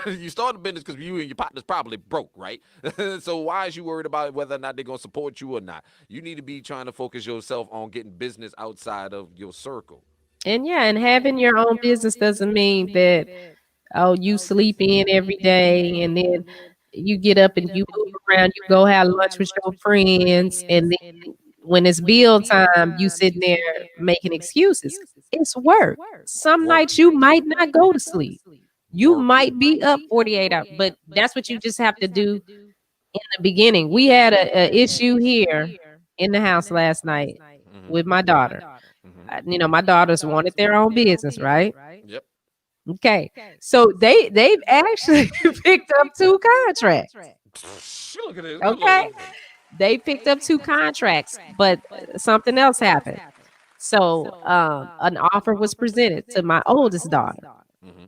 you start a business because you and your partner's probably broke, right? So why is you worried about whether or not they're gonna support you or not? You need to be trying to focus yourself on getting business outside of your circle. And yeah, and having your own business doesn't mean that, oh, you sleep in every day and then you get up and you move around, you go have lunch with your friends, and then when it's bill time, you sitting there making excuses. It's work. Some Work. nights you might not go to sleep. You Work. might be up 48 hours, but that's what you just have to do in the beginning. We had a issue here in the house last night Hmm. with my daughter. Hmm. My daughters wanted their own business, right? Yep. Okay. So they've actually picked up 2 contracts. Look at this. Okay. They picked up 2 contracts, but something else happened. So an offer was presented to my oldest daughter, Hmm.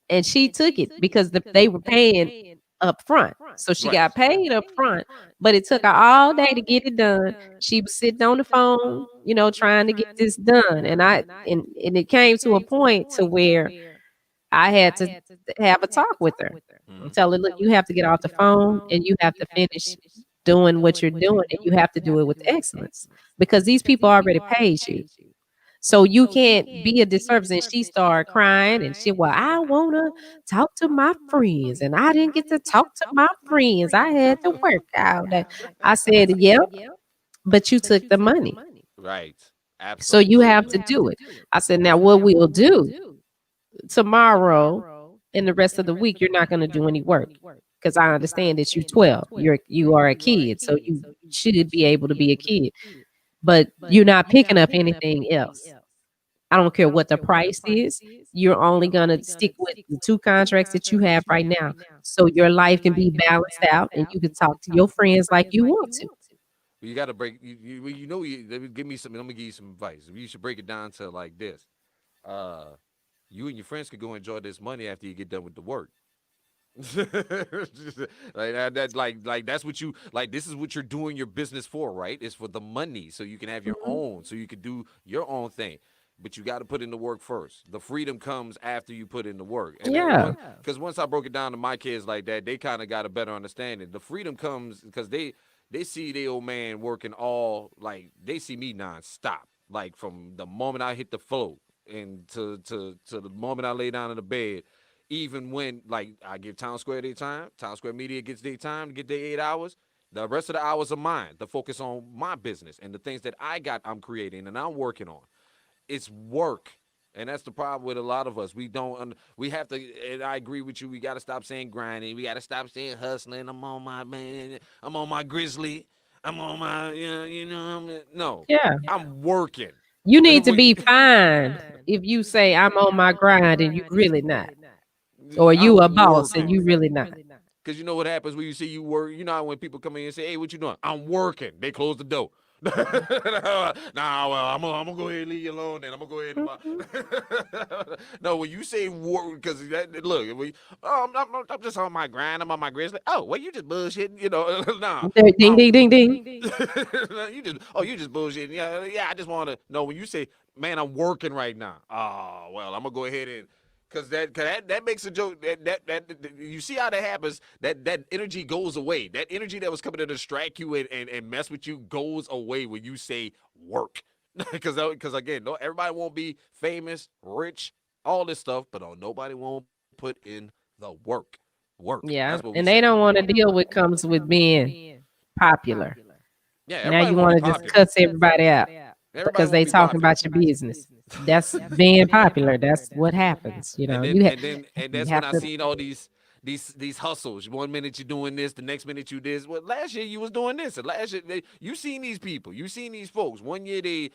and she took it because they were paying up front. So she Right. got paid up front, but it took her all day to get it done. She was sitting on the phone, trying to get this done. And it came to a point to where I had to have a talk with her and Hmm. tell her, look, you have to get off the phone and you have to finish doing what you're doing, and you have to do it with excellence, because these people already paid you. So you can't be a disservice. And she started crying and well, I want to talk to my friends. And I didn't get to talk to my friends. I had to work out. I said, yep, but you took the money. Right. So you have Absolutely. to do it. I said, now what we'll do tomorrow and the rest of the week, you're not going to do any work, because I understand that you're 12. You are a kid. So you should be able to be a kid, but you're not picking up anything else. I don't care what the price is. You're only gonna stick with the 2 contracts that you have right now, so your life can be balanced out and you can talk to your friends like you want to. You got to break. Let me give me some. Let me give you some advice. You should break it down to like this. Uh, you and your friends could go enjoy this money after you get done with the work. Like like that's what you like. This is what you're doing your business for, right? It's for the money, so you can have your Mhm. own, so you can do your own thing. But you got to put in the work first. The freedom comes after you put in the work. And then Yeah. because once I broke it down to my kids like that, they kind of got a better understanding. The freedom comes because they see the old man working all like they see me nonstop, like from the moment I hit the floor and to the moment I lay down in the bed. Even when like I give Town Square their time, Town Square Media gets their time to get their 8 hours. The rest of the hours are mine to focus on my business and the things that I got I'm creating and I'm working on. It's work. And that's the problem with a lot of us. We don't. We have to. And I agree with you. We got to stop saying grinding. We got to stop saying hustling. I'm on my man. I'm on my grizzly. I'm on my. No. Yeah. I'm working. You need to be We- fined if you say, "I'm on my grind," and you really not, or you a I'm boss and working. you really not. Cause you know what happens when you see you work. You know how when people come in and say, "Hey, what you doing?" I'm working. They close the door. Nah, well, I'm gonna go ahead and leave you alone. Then I'm gonna go ahead and Mhm. no, when you say work, because look, I'm just on my grind. I'm on my grizzly. Oh, well, you just bullshitting. Nah, Ding, ding, ding, ding. you just bullshitting. Yeah, yeah. I just want to know when you say, "Man, I'm working right now." Oh, well, I'm gonna go ahead and cause that makes a joke. That you see how that happens. That energy goes away. That energy that was coming to distract you and mess with you goes away when you say work. Because again, no, everybody won't be famous, rich, all this stuff, but nobody won't put in the work. Work. That's what Yeah, we and say. they don't wanna deal with comes with being popular. Yeah, Now everybody you won't be wanna just popular. cuss everybody out Everybody because won't they be talking popular. about your business. That's being popular. That's what happens, And then You and then and you that's when have I to. seen all these hustles. One minute you're doing this, the next minute you this. Well, last year you was doing this, and last year you seen these people, you seen these folks. One year they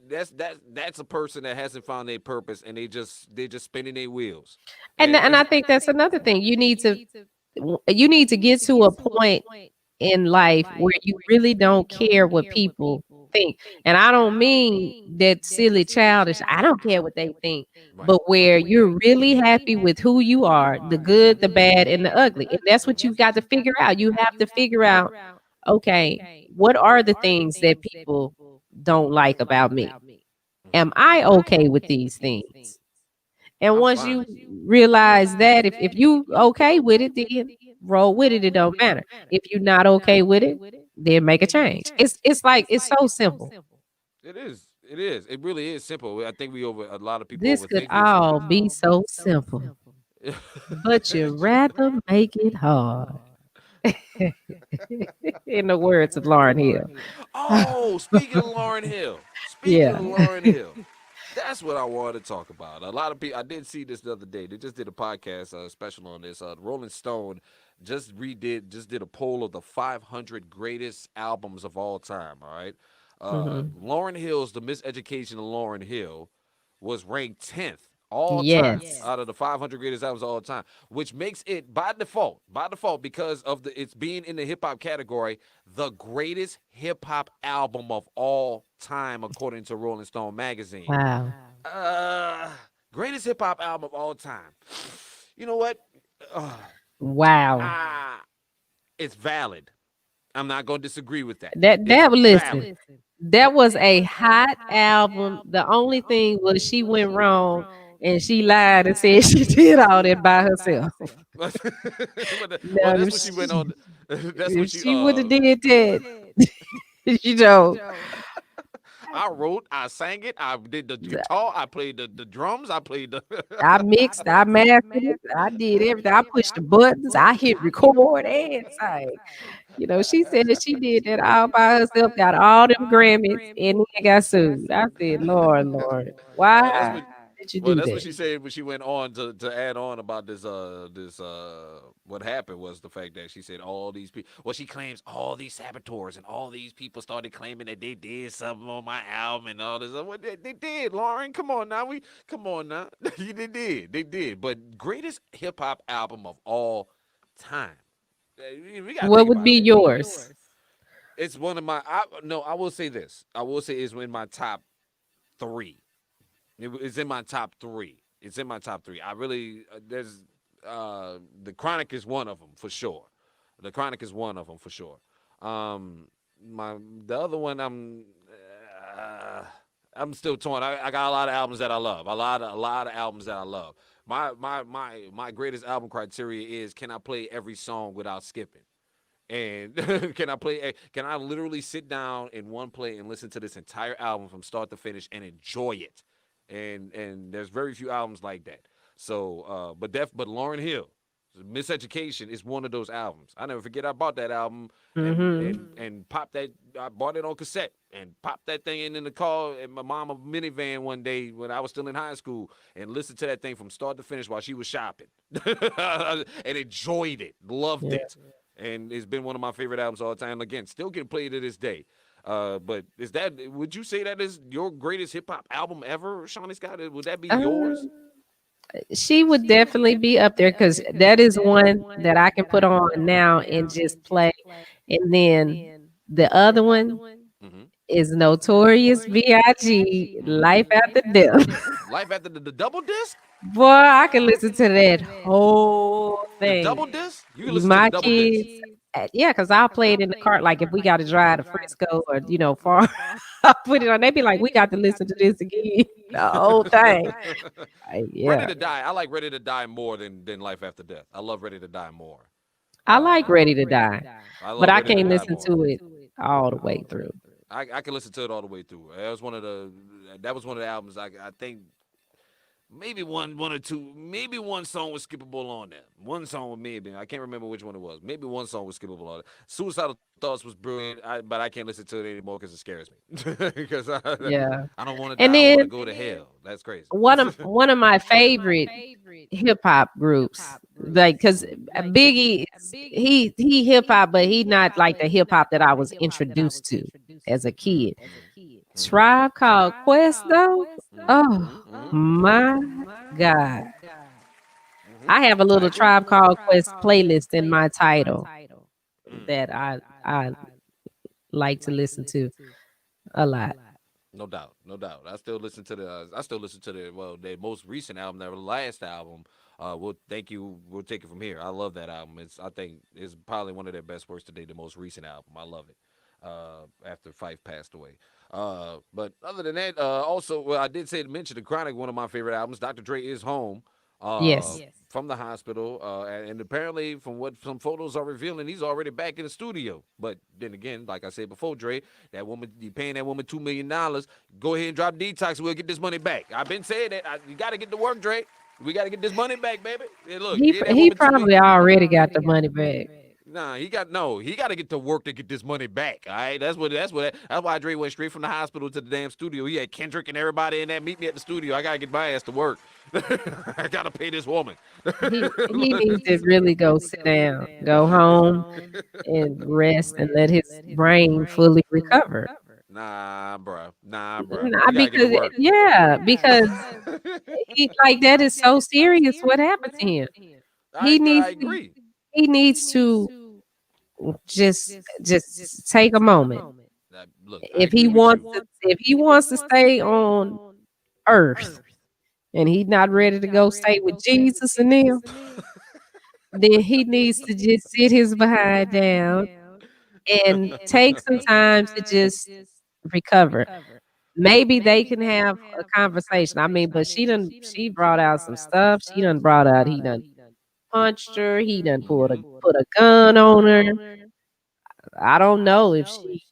that's a person that hasn't found their purpose, and they just spinning their wheels. And I think that's another thing. You need to get to a point in life where you really don't care what people think. And I don't mean that silly childish, I don't care what they think, Right. but where you're really happy with who you are, the good, the bad, and the ugly. And that's what you've got to figure out. You have to figure out, okay, what are the things that people don't like about me? Am I okay with these things? And I'm once fine. you realize that, if you okay with it, then roll with it. It don't matter. If you're not okay with it, then make a change. It's so simple. It is. It is. It really is simple. I think we over a lot of people This could overthink it. all be so simple, but you rather make it hard. In the words of Lauren Hill. Oh, speaking of Lauren Hill. Speaking of Yeah. Lauren Hill. That's what I wanted to talk about. A lot of people, I did see this the other day. They just did a podcast special on this. Rolling Stone just did a poll of the 500 greatest albums of all time. All right, Mhm. Lauren Hill's "The Miseducation of Lauren Hill" was ranked 10th all time Yes. out of the 500 greatest albums of all time, which makes it by default because of it's being in the hip hop category, the greatest hip hop album of all time according to Rolling Stone magazine. Wow. Uh, greatest hip hop album of all time. You know what? Uh, Wow. ah, it's valid. I'm not going to disagree with that. That It's that listen. valid. That was a hot album. The only thing was she went wrong and she lied and said she did all that by herself. Well, Now, that's what she went on. That's what if she she would have did that, you know, I wrote, I sang it, I did the guitar, I played the drums, I played the I mixed, I mastered it, I did everything. I pushed the buttons, I hit record and sang. She said that she did that all by herself, got all them Grammys, and then got sued. I said, Lord, Lord, and why? did you Well, do that's what that? she said when she went on to add on about what happened was the fact that she said all these people. Well, she claims all these saboteurs and all these people started claiming that they did something on my album and all this. What they did, Lauren? Come on now, come on now. They did. But greatest hip hop album of all time. We gotta What think would about be that. yours? It's one of my. No, I will say this. I will say it's in my top three. It's in my top three. It's in my top three. I really there's the Chronic is one of them for sure. The Chronic is one of them for sure. Um, my the other one uh, I'm still torn. I got a lot of albums that I love. A lot of albums that I love. My greatest album criteria is can I play every song without skipping? And can I literally sit down in one play and listen to this entire album from start to finish and enjoy it? And there's very few albums like that. So but Lauryn Hill, Miseducation is one of those albums. I never forget I bought that album and popped that. I bought it on cassette and popped that thing in the car in my mama minivan one day when I was still in high school and listened to that thing from start to finish while she was shopping and enjoyed it, loved Yeah. it, and it's been one of my favorite albums all the time. Again, still can play to this day. But would you say that is your greatest hip hop album ever, Shawnee Scott? Would that be yours? Um, she would definitely be up there because that is one that I can put on now and just play. And then the other one Mm-hmm. is Notorious B.I.G. Life After Death. Life after the double disc? Boy, I can listen to that whole The thing. double disc? You can listen to the My double disc. kids, yeah, because I'll play it in the car. Like if we got to drive to Frisco or far, I'll put it on. They be like, "We got to listen to this again, the whole thing." Ready Yeah, to Die. I like Ready to Die more than Life After Death. I love Ready to Die more. I like Ready to Die, I but love I Ready to can't Die listen more. to it all the way through. I can listen to it all the way through. That was one of the albums I think maybe one or two, maybe one song was skippable on there. One song with maybe I can't remember which one it was. Maybe one song was skippable on it. Suicidal Thoughts was brilliant, but I can't listen to it anymore because it scares me. Because Yeah, I don't want to and die. I want to then go to hell. That's crazy. one of my favorite hip hop groups, like because Biggie, he hip hop, but he not like the hip hop that I was introduced to as a Mm-hmm. kid. Mm-hmm. Tribe Called Quest, though. Oh Mm-hmm. my God, Mm-hmm. I have a I little agree. Tribe Called Quest playlist in my title Mm. that I like to listen to a lot. No doubt, no doubt. I still listen to their most recent album, their last album. We'll thank you. We'll take it from here. I love that album. I think it's probably one of their best works today. The most recent album. I love it. After Fife passed away. But other than that, also, well, I did say to mention the Chronic, one of my favorite albums. Dr. Dre is home. Yes. From the hospital, and apparently, from what some photos are revealing, he's already back in the studio. But then again, like I said before, Dre, that woman, you paying that woman $2 million. Go ahead and drop detox. We'll get this money back. I've been saying that. You got to get to work, Dre. We got to get this money back, baby. And look, He get that he woman $2 million. probably already got the money back. Nah, he got no. He got to get to work to get this money back. All right, that's why Dre went straight from the hospital to the damn studio. He had Kendrick and everybody in there meet me at the studio. I gotta get my ass to work. I gotta pay this woman. He needs to really go sit down, go home and rest and let his brain fully recover. Nah, bruh. He Not gotta get to because work. yeah, because he like that is so serious what happened to him. He I needs to agree. he needs to just take a moment. Look, I agree with you. If he wants to stay on earth and he's not ready to go stay with Jesus and them, then he needs to just sit his behind down and take some time to just recover. Maybe they can have a conversation. I mean, but she brought out some stuff. She done brought out he done punched her, he done put a gun on her. I don't know if she,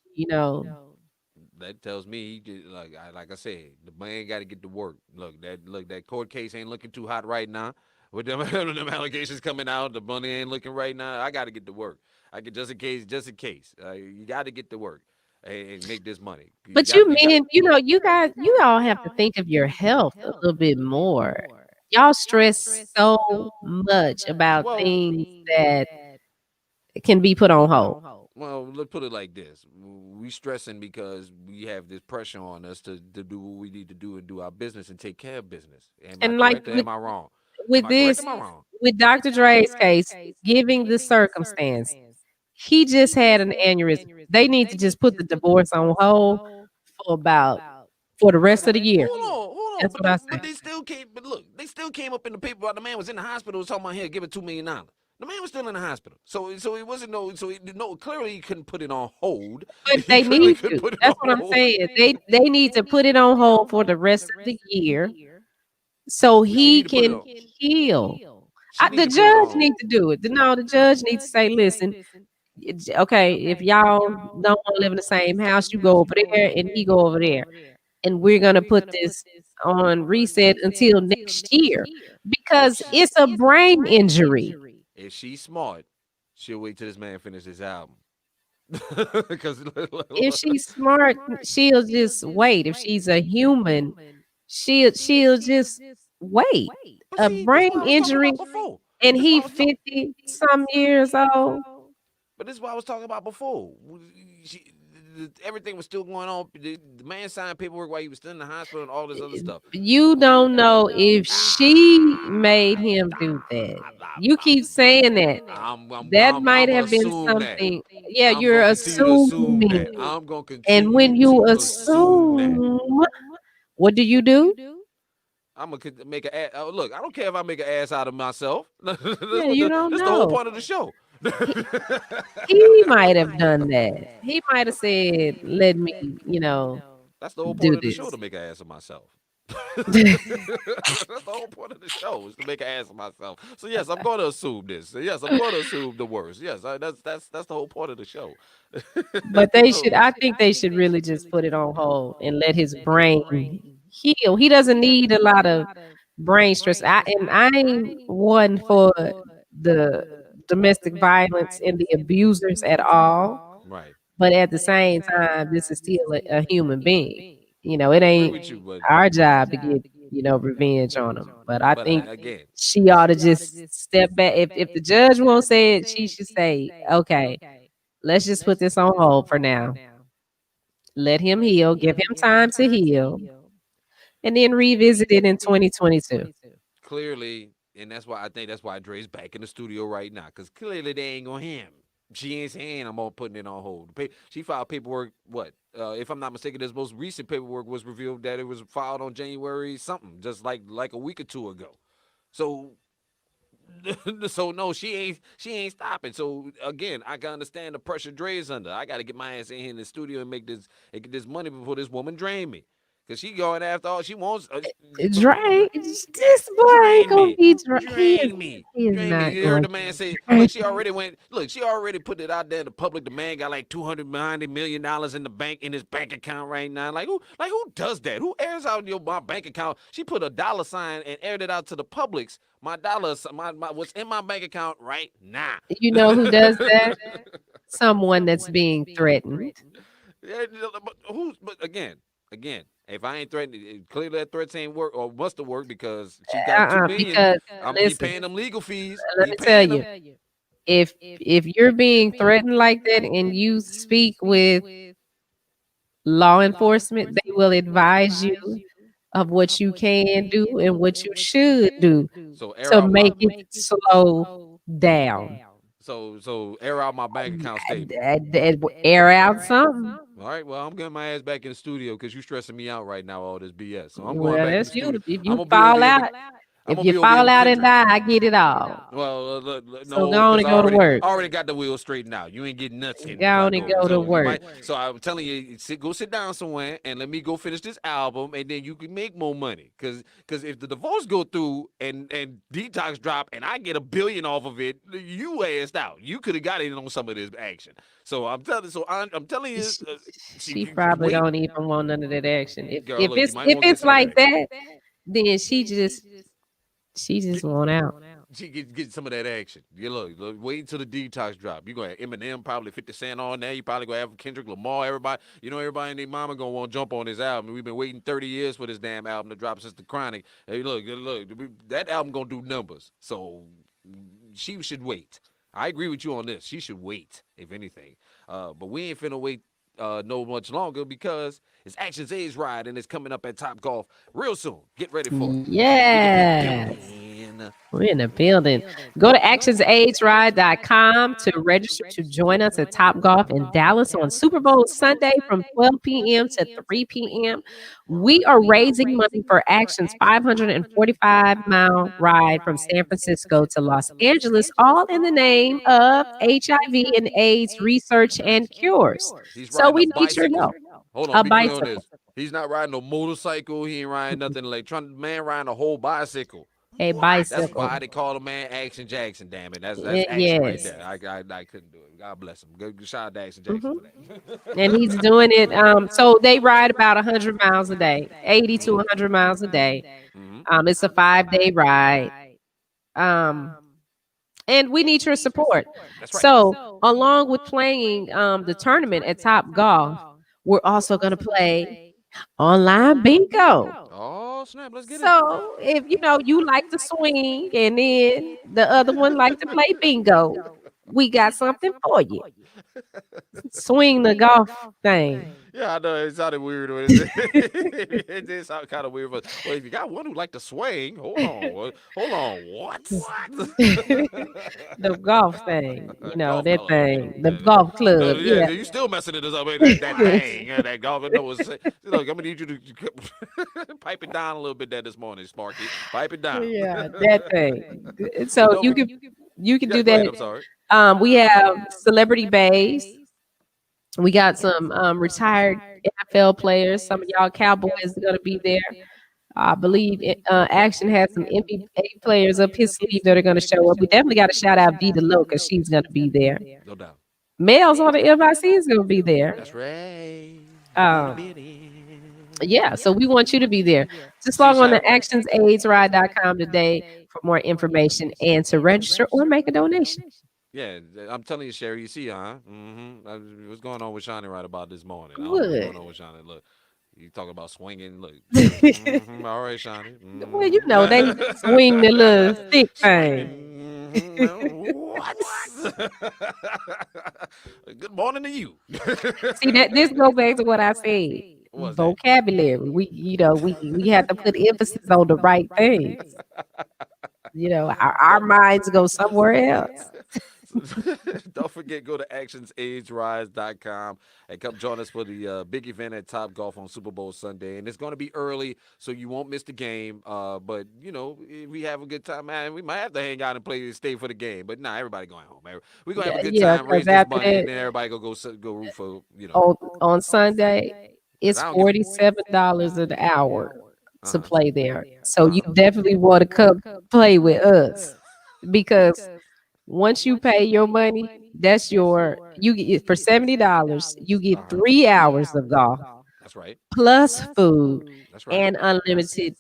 That tells me he did like I said, the man got to get to work. That court case ain't looking too hot right now. With them, them allegations coming out, the money ain't looking right now. I got to get to work. I get just in case. You got to get to work. and make this money. But you men, you all have to think of your health a little bit more. Y'all stress so much about Well, things that can be put on hold. well, let's put it like this: we stressing because we have this pressure on us to do what we need to do and do our business and take care of business. Am I And like correct or am I wrong? Am with I correct or this, am I wrong? with Dr. Dre's case, giving the circumstance, he just had an aneurysm. They need to just put the divorce on hold for about for the rest of the year. Hold on, That's what I but say. they still came. But look, they still came up in the paper about the man was in the hospital. Was talking about here, give it $2 million. The man was still in the hospital, so it wasn't no. So no, clearly he couldn't put it on hold. But He they clearly need couldn't to. put it on That's what I'm hold. saying. They need to put it on hold for the rest of the year so She he need to put it can on. heal. She need The to put it judge on. needs to do it. No, the judge needs to say, listen, okay, if y'all don't want to live in the same house, you go over there and he go over there. And we're gonna put this on reset until next year If because she it's a brain injury. if she's smart, she'll wait till this man finish his album. Because If she's smart, she'll just wait. If she's a human, she'll just wait. but A see, this is brain what I was talking injury about before. and This is what he I was talking. 50 some years old. But this is what I was talking about before. She, everything was still going on. The man signed paperwork while he was still in the hospital and all this other stuff. You don't know if she made him do that. You keep saying that. That might I'm gonna have been assume that. something. Yeah, I'm you're gonna continue to assume assuming. that. I'm gonna And continue when you to assume that. assume, what do you do? I'm gonna make an ass. Oh, look, I don't care if I make an ass out of myself. That's Yeah, what you don't that's the whole know. point of the show. He, he might have done that. He might have said, let me, That's the whole point do of the show this. to make an ass of myself. That's the whole point of the show is to make an ass of myself. So yes, I'm going to assume this. So, yes, I'm going to assume the worst. Yes, that's the whole point of the show. But they should, So I think they should really just put it on hold and let his brain heal. He doesn't need a lot of brain stress. I'm one for the domestic violence and the abusers at all. right, But at the same time, this is still a human being. It I agree ain't with you, our job to get, revenge on them. But I but think again, she ought to just step back. If the judge won't say it, she should say, okay, let's just put this on hold for now. Let him heal, give him time to heal, and then revisit it in 2022. clearly, and that's why I think that's why Dre's back in the studio right now, because clearly they ain't gonna hear him. She ain't saying I'm gonna putting it on hold. She filed paperwork. What? If I'm not mistaken, this most recent paperwork was revealed that it was filed on January something, just like a week or two ago. So so no, she ain't stopping. So again, I can understand the pressure Dre's under. I got to get my ass in here in the studio and make this and get this money before this woman drain me, cause she going after all she wants. Drake, this boy ain't Drain gonna me. be Drain me. he is Drain me. not You heard going the man say, to look, be she already went, look, she already put it out there in the public. The man got like $290 million in the bank in his bank account right now. Like who does that? Who airs out my bank account? She put a dollar sign and aired it out to the publics. My dollars, my what's in my bank account right now. You know who does that? Someone that's being threatened. Yeah, but but again, if I ain't threatening, clearly that threats ain't work or must have worked because she's got 2 million. Because He listen, paying them legal fees. let He me tell paying you, them. if you're being threatened like that and you speak with law enforcement, they will advise you of what you can do and what you should do So air to out my make it slow down. so air out my bank account statement. Air out something. All right, well, I'm getting my ass back in the studio because you stressing me out right now, all this BS. So I'm going Well, back in the that's you. studio. If I'm you gonna be over fall here out, I'm if gonna you be over here fall with out and Kendrick. die, I get it all. Well, So no, go on because and go to work. I already got the wheel straightened out. You ain't getting nuts in Go if I on and go. go to So you work. might. So I'm telling you, go sit down somewhere and let me go finish this album, and then you can make more money. Because if the divorce go through and detox drop, and I get $1 billion off of it, you assed out. You could have got in on some of this action. So I'm telling you, She, she she probably wait, don't even want none of that action. If girl. if Look, you it's might if want to get it's some of that like action. that, then she just want out. She get some of that action. You look, wait until the detox drop. You gonna have Eminem, probably 50 Cent on there. You probably gonna have Kendrick Lamar. Everybody, everybody and their mama gonna want to jump on this album. We've been waiting 30 years for this damn album to drop since the Chronic. Hey, look, that album gonna do numbers. So she should wait. I agree with you on this. She should wait, if anything. But we ain't finna wait no much longer because it's Actions Age Ride and it's coming up at Top Golf real soon. Get ready for it. We in the Yes. building. We're in the building. Go to actionsageride.com to register to join us at Top Golf in Dallas on Super Bowl Sunday from 12 p.m. to 3 p.m. We are raising money for Action's 545-mile ride from San Francisco to Los Angeles, all in the name of HIV and AIDS research and cures. He's So riding a we need your bicycle. help. Hold on, A be clear on bicycle. this. He's not riding no motorcycle. He ain't riding nothing electronic. Man riding a whole bicycle. A That's bicycle. why they call the man Action Jackson. Damn it, that's action right Yes. there. I couldn't do it. God bless him. Good shout out to Action Jackson Mhm. for that. And he's doing it. So they ride about 100 miles a day, 80 to 100 miles a day. Mm-hmm. It's a 5-day ride. Um, and we need your support. That's right. So, along with playing the tournament at Top Golf, we're also going to play online bingo. Oh snap! Let's get it. So, if you like to swing and then the other one like to play bingo, we got something for you. Swing the golf thing. Yeah, I know it sounded weird. When it did sound kind of weird, but well, if you got one who like to swing, hold on, hold on, what? The golf thing, Golf that club. thing, the golf No, club. yeah, Yeah. you still messing it up. That thing, that golf. No, look, I'm gonna need you to pipe it down a little bit there this morning, Sparky. Pipe it down. Yeah, that thing. But So don't. you can Yeah, do go ahead. that. I'm sorry. We have celebrity bays. We got some retired NFL players. Some of y'all Cowboys are gonna be there. I believe Action has some NBA players up his sleeve that are going to show up. We definitely got to shout out Vita Low because she's going to be there. No doubt. Melz on the MIC is going to be there. That's right. Um, yeah, so we want you to be there. Just log on to actionsaidride.com today for more information and to register or make a donation. Yeah, I'm telling you, Sherry. You see, huh? Mm-hmm. What's going on with Shani right about this morning? I don't know what's Good. going on with Shani. Look, you talking about swinging? Look. All right, Shani. Well, they swing the little stick thing. Swinging. What? Good morning to you. See that this go back to what I said. What's that? Vocabulary. We have to put emphasis on the right things. Our minds go somewhere else. Don't forget, go to actionsagerise.com and come join us for the big event at Top Golf on Super Bowl Sunday. And it's going to be early, so you won't miss the game. But, if we have a good time, man, we might have to hang out and stay for the game. But, nah, everybody going home. We're going to have a good Yeah, time, raise 'cause this after money, that, and then everybody go root for, on Sunday, 'cause it's I don't give $47 an hour to uh-huh. play there. So you definitely want to come play with us because once you pay your money, that's you get for $70, you get Uh-huh. 3 hours of golf That's right. plus food That's right. and unlimited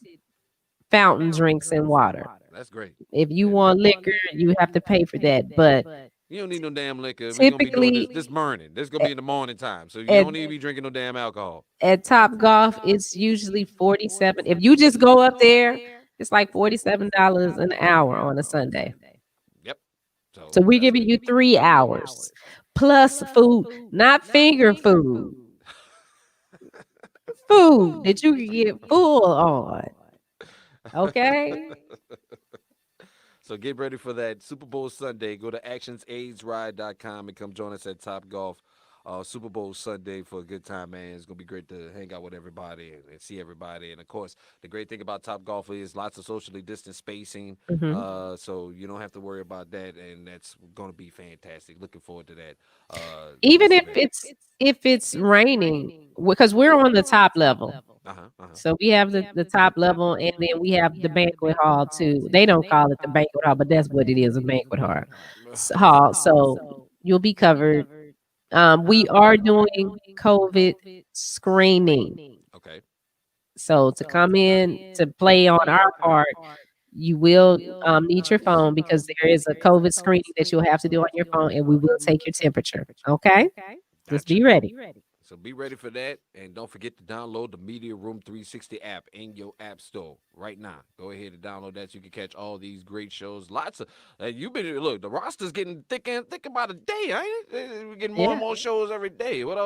fountain drinks and water. That's great. If you want liquor, you have to pay for that. But You don't need no damn liquor. We're gonna be doing typically this morning. This gonna be in the morning time, so you at, don't need to be drinking no damn alcohol. at Top Golf, it's usually 47. If you just go up there, it's like $47 an hour on a Sunday. Yep. So we're that's giving you 3 hours plus food, not finger food, food that you can get full on. Okay. So get ready for that Super Bowl Sunday. Go to actionsaidride.com and come join us at Top Golf Super Bowl Sunday for a good time, man. It's gonna be great to hang out with everybody and see everybody. And of course, the great thing about Top Golf is lots of socially distant spacing, so you don't have to worry about that, and that's gonna be fantastic. Looking forward to that. Even this if event. it's raining, because we're on the top level. So we have the top level, and then we have the banquet hall too. They don't call it the banquet hall, but that's what it is, a banquet hall. So you'll be covered. We are doing COVID screening. Okay. So to come in to play on our part, You will need your phone because there is a COVID screening that you'll have to do on your phone, and we will take your temperature. Okay, just Gotcha. be ready. So be ready for that. And don't forget to download the Media Room 360 app in your app store right now. Go ahead and download that so you can catch all these great shows. Lots of, you've been, look, the roster's getting thicker and thicker by the day, ain't it? We're getting more and Yeah, more shows every day. yeah. What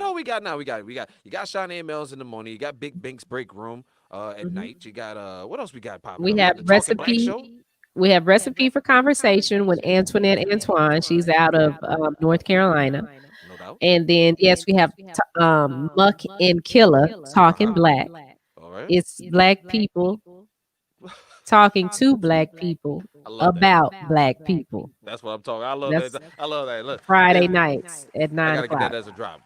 all we got now? You got Shani and Melz in the morning. You got Big Bink's break room at Mhm. night. You got, what else we got popping We up? We have got the Talking Black recipe. show. We have recipe for conversation with Antoinette Antoine. She's out of North Carolina. No doubt. And then yes, we have Muck and Killer talking Uh-huh. black. All right. It's black people talking to black people I love that. about black people. That's what I'm talking. I love That's that. I love that. Look, Friday nights at I nine gotta get that o'clock. as a drop.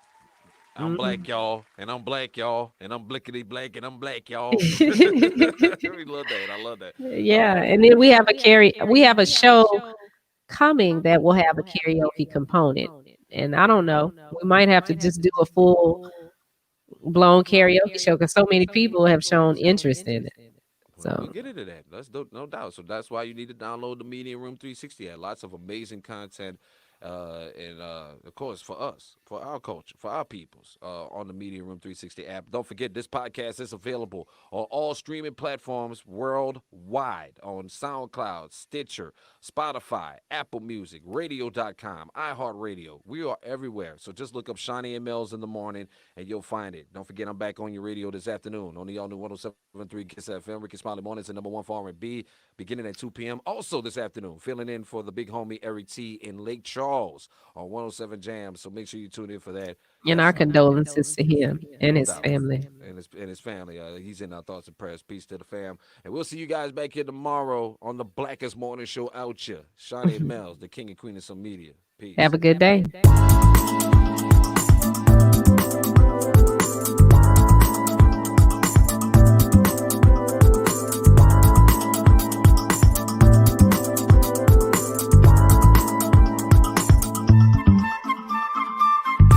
I'm Mhm. black, y'all, and I'm black, y'all, and I'm blickety black, and I'm black, y'all. We love that. I love that. Yeah, and then we have a show coming that will have a karaoke component. And I don't know, we might have to just do a full blown karaoke show because so many people have shown interest in it. Well, we'll So, get into that. That's no doubt. So that's why you need to download the Media Room 360 app. Lots of amazing content, and of course for us, for our culture, for our peoples, on the Media Room 360 app. Don't forget this podcast is available on all streaming platforms worldwide on SoundCloud, Stitcher, Spotify, Apple Music, Radio.com, iHeartRadio. We are everywhere. So just look up Shani and Melz in the morning and you'll find it. Don't forget I'm back on your radio this afternoon on the all new 107.3 Kiss FM. Ricky Smiley Mornings, the number one for R&B, beginning at 2 p.m. Also this afternoon, filling in for the big homie Eric T in Lake Charles on 107 Jam. So make sure you tune in for that. and our Also, condolences to him and no his doubt. family. And his family. He's in our thoughts and prayers. Peace to the fam. And we'll see you guys back here tomorrow on the blackest morning show out here. Shani and Melz, the king and queen of some media. Peace. Have a good day.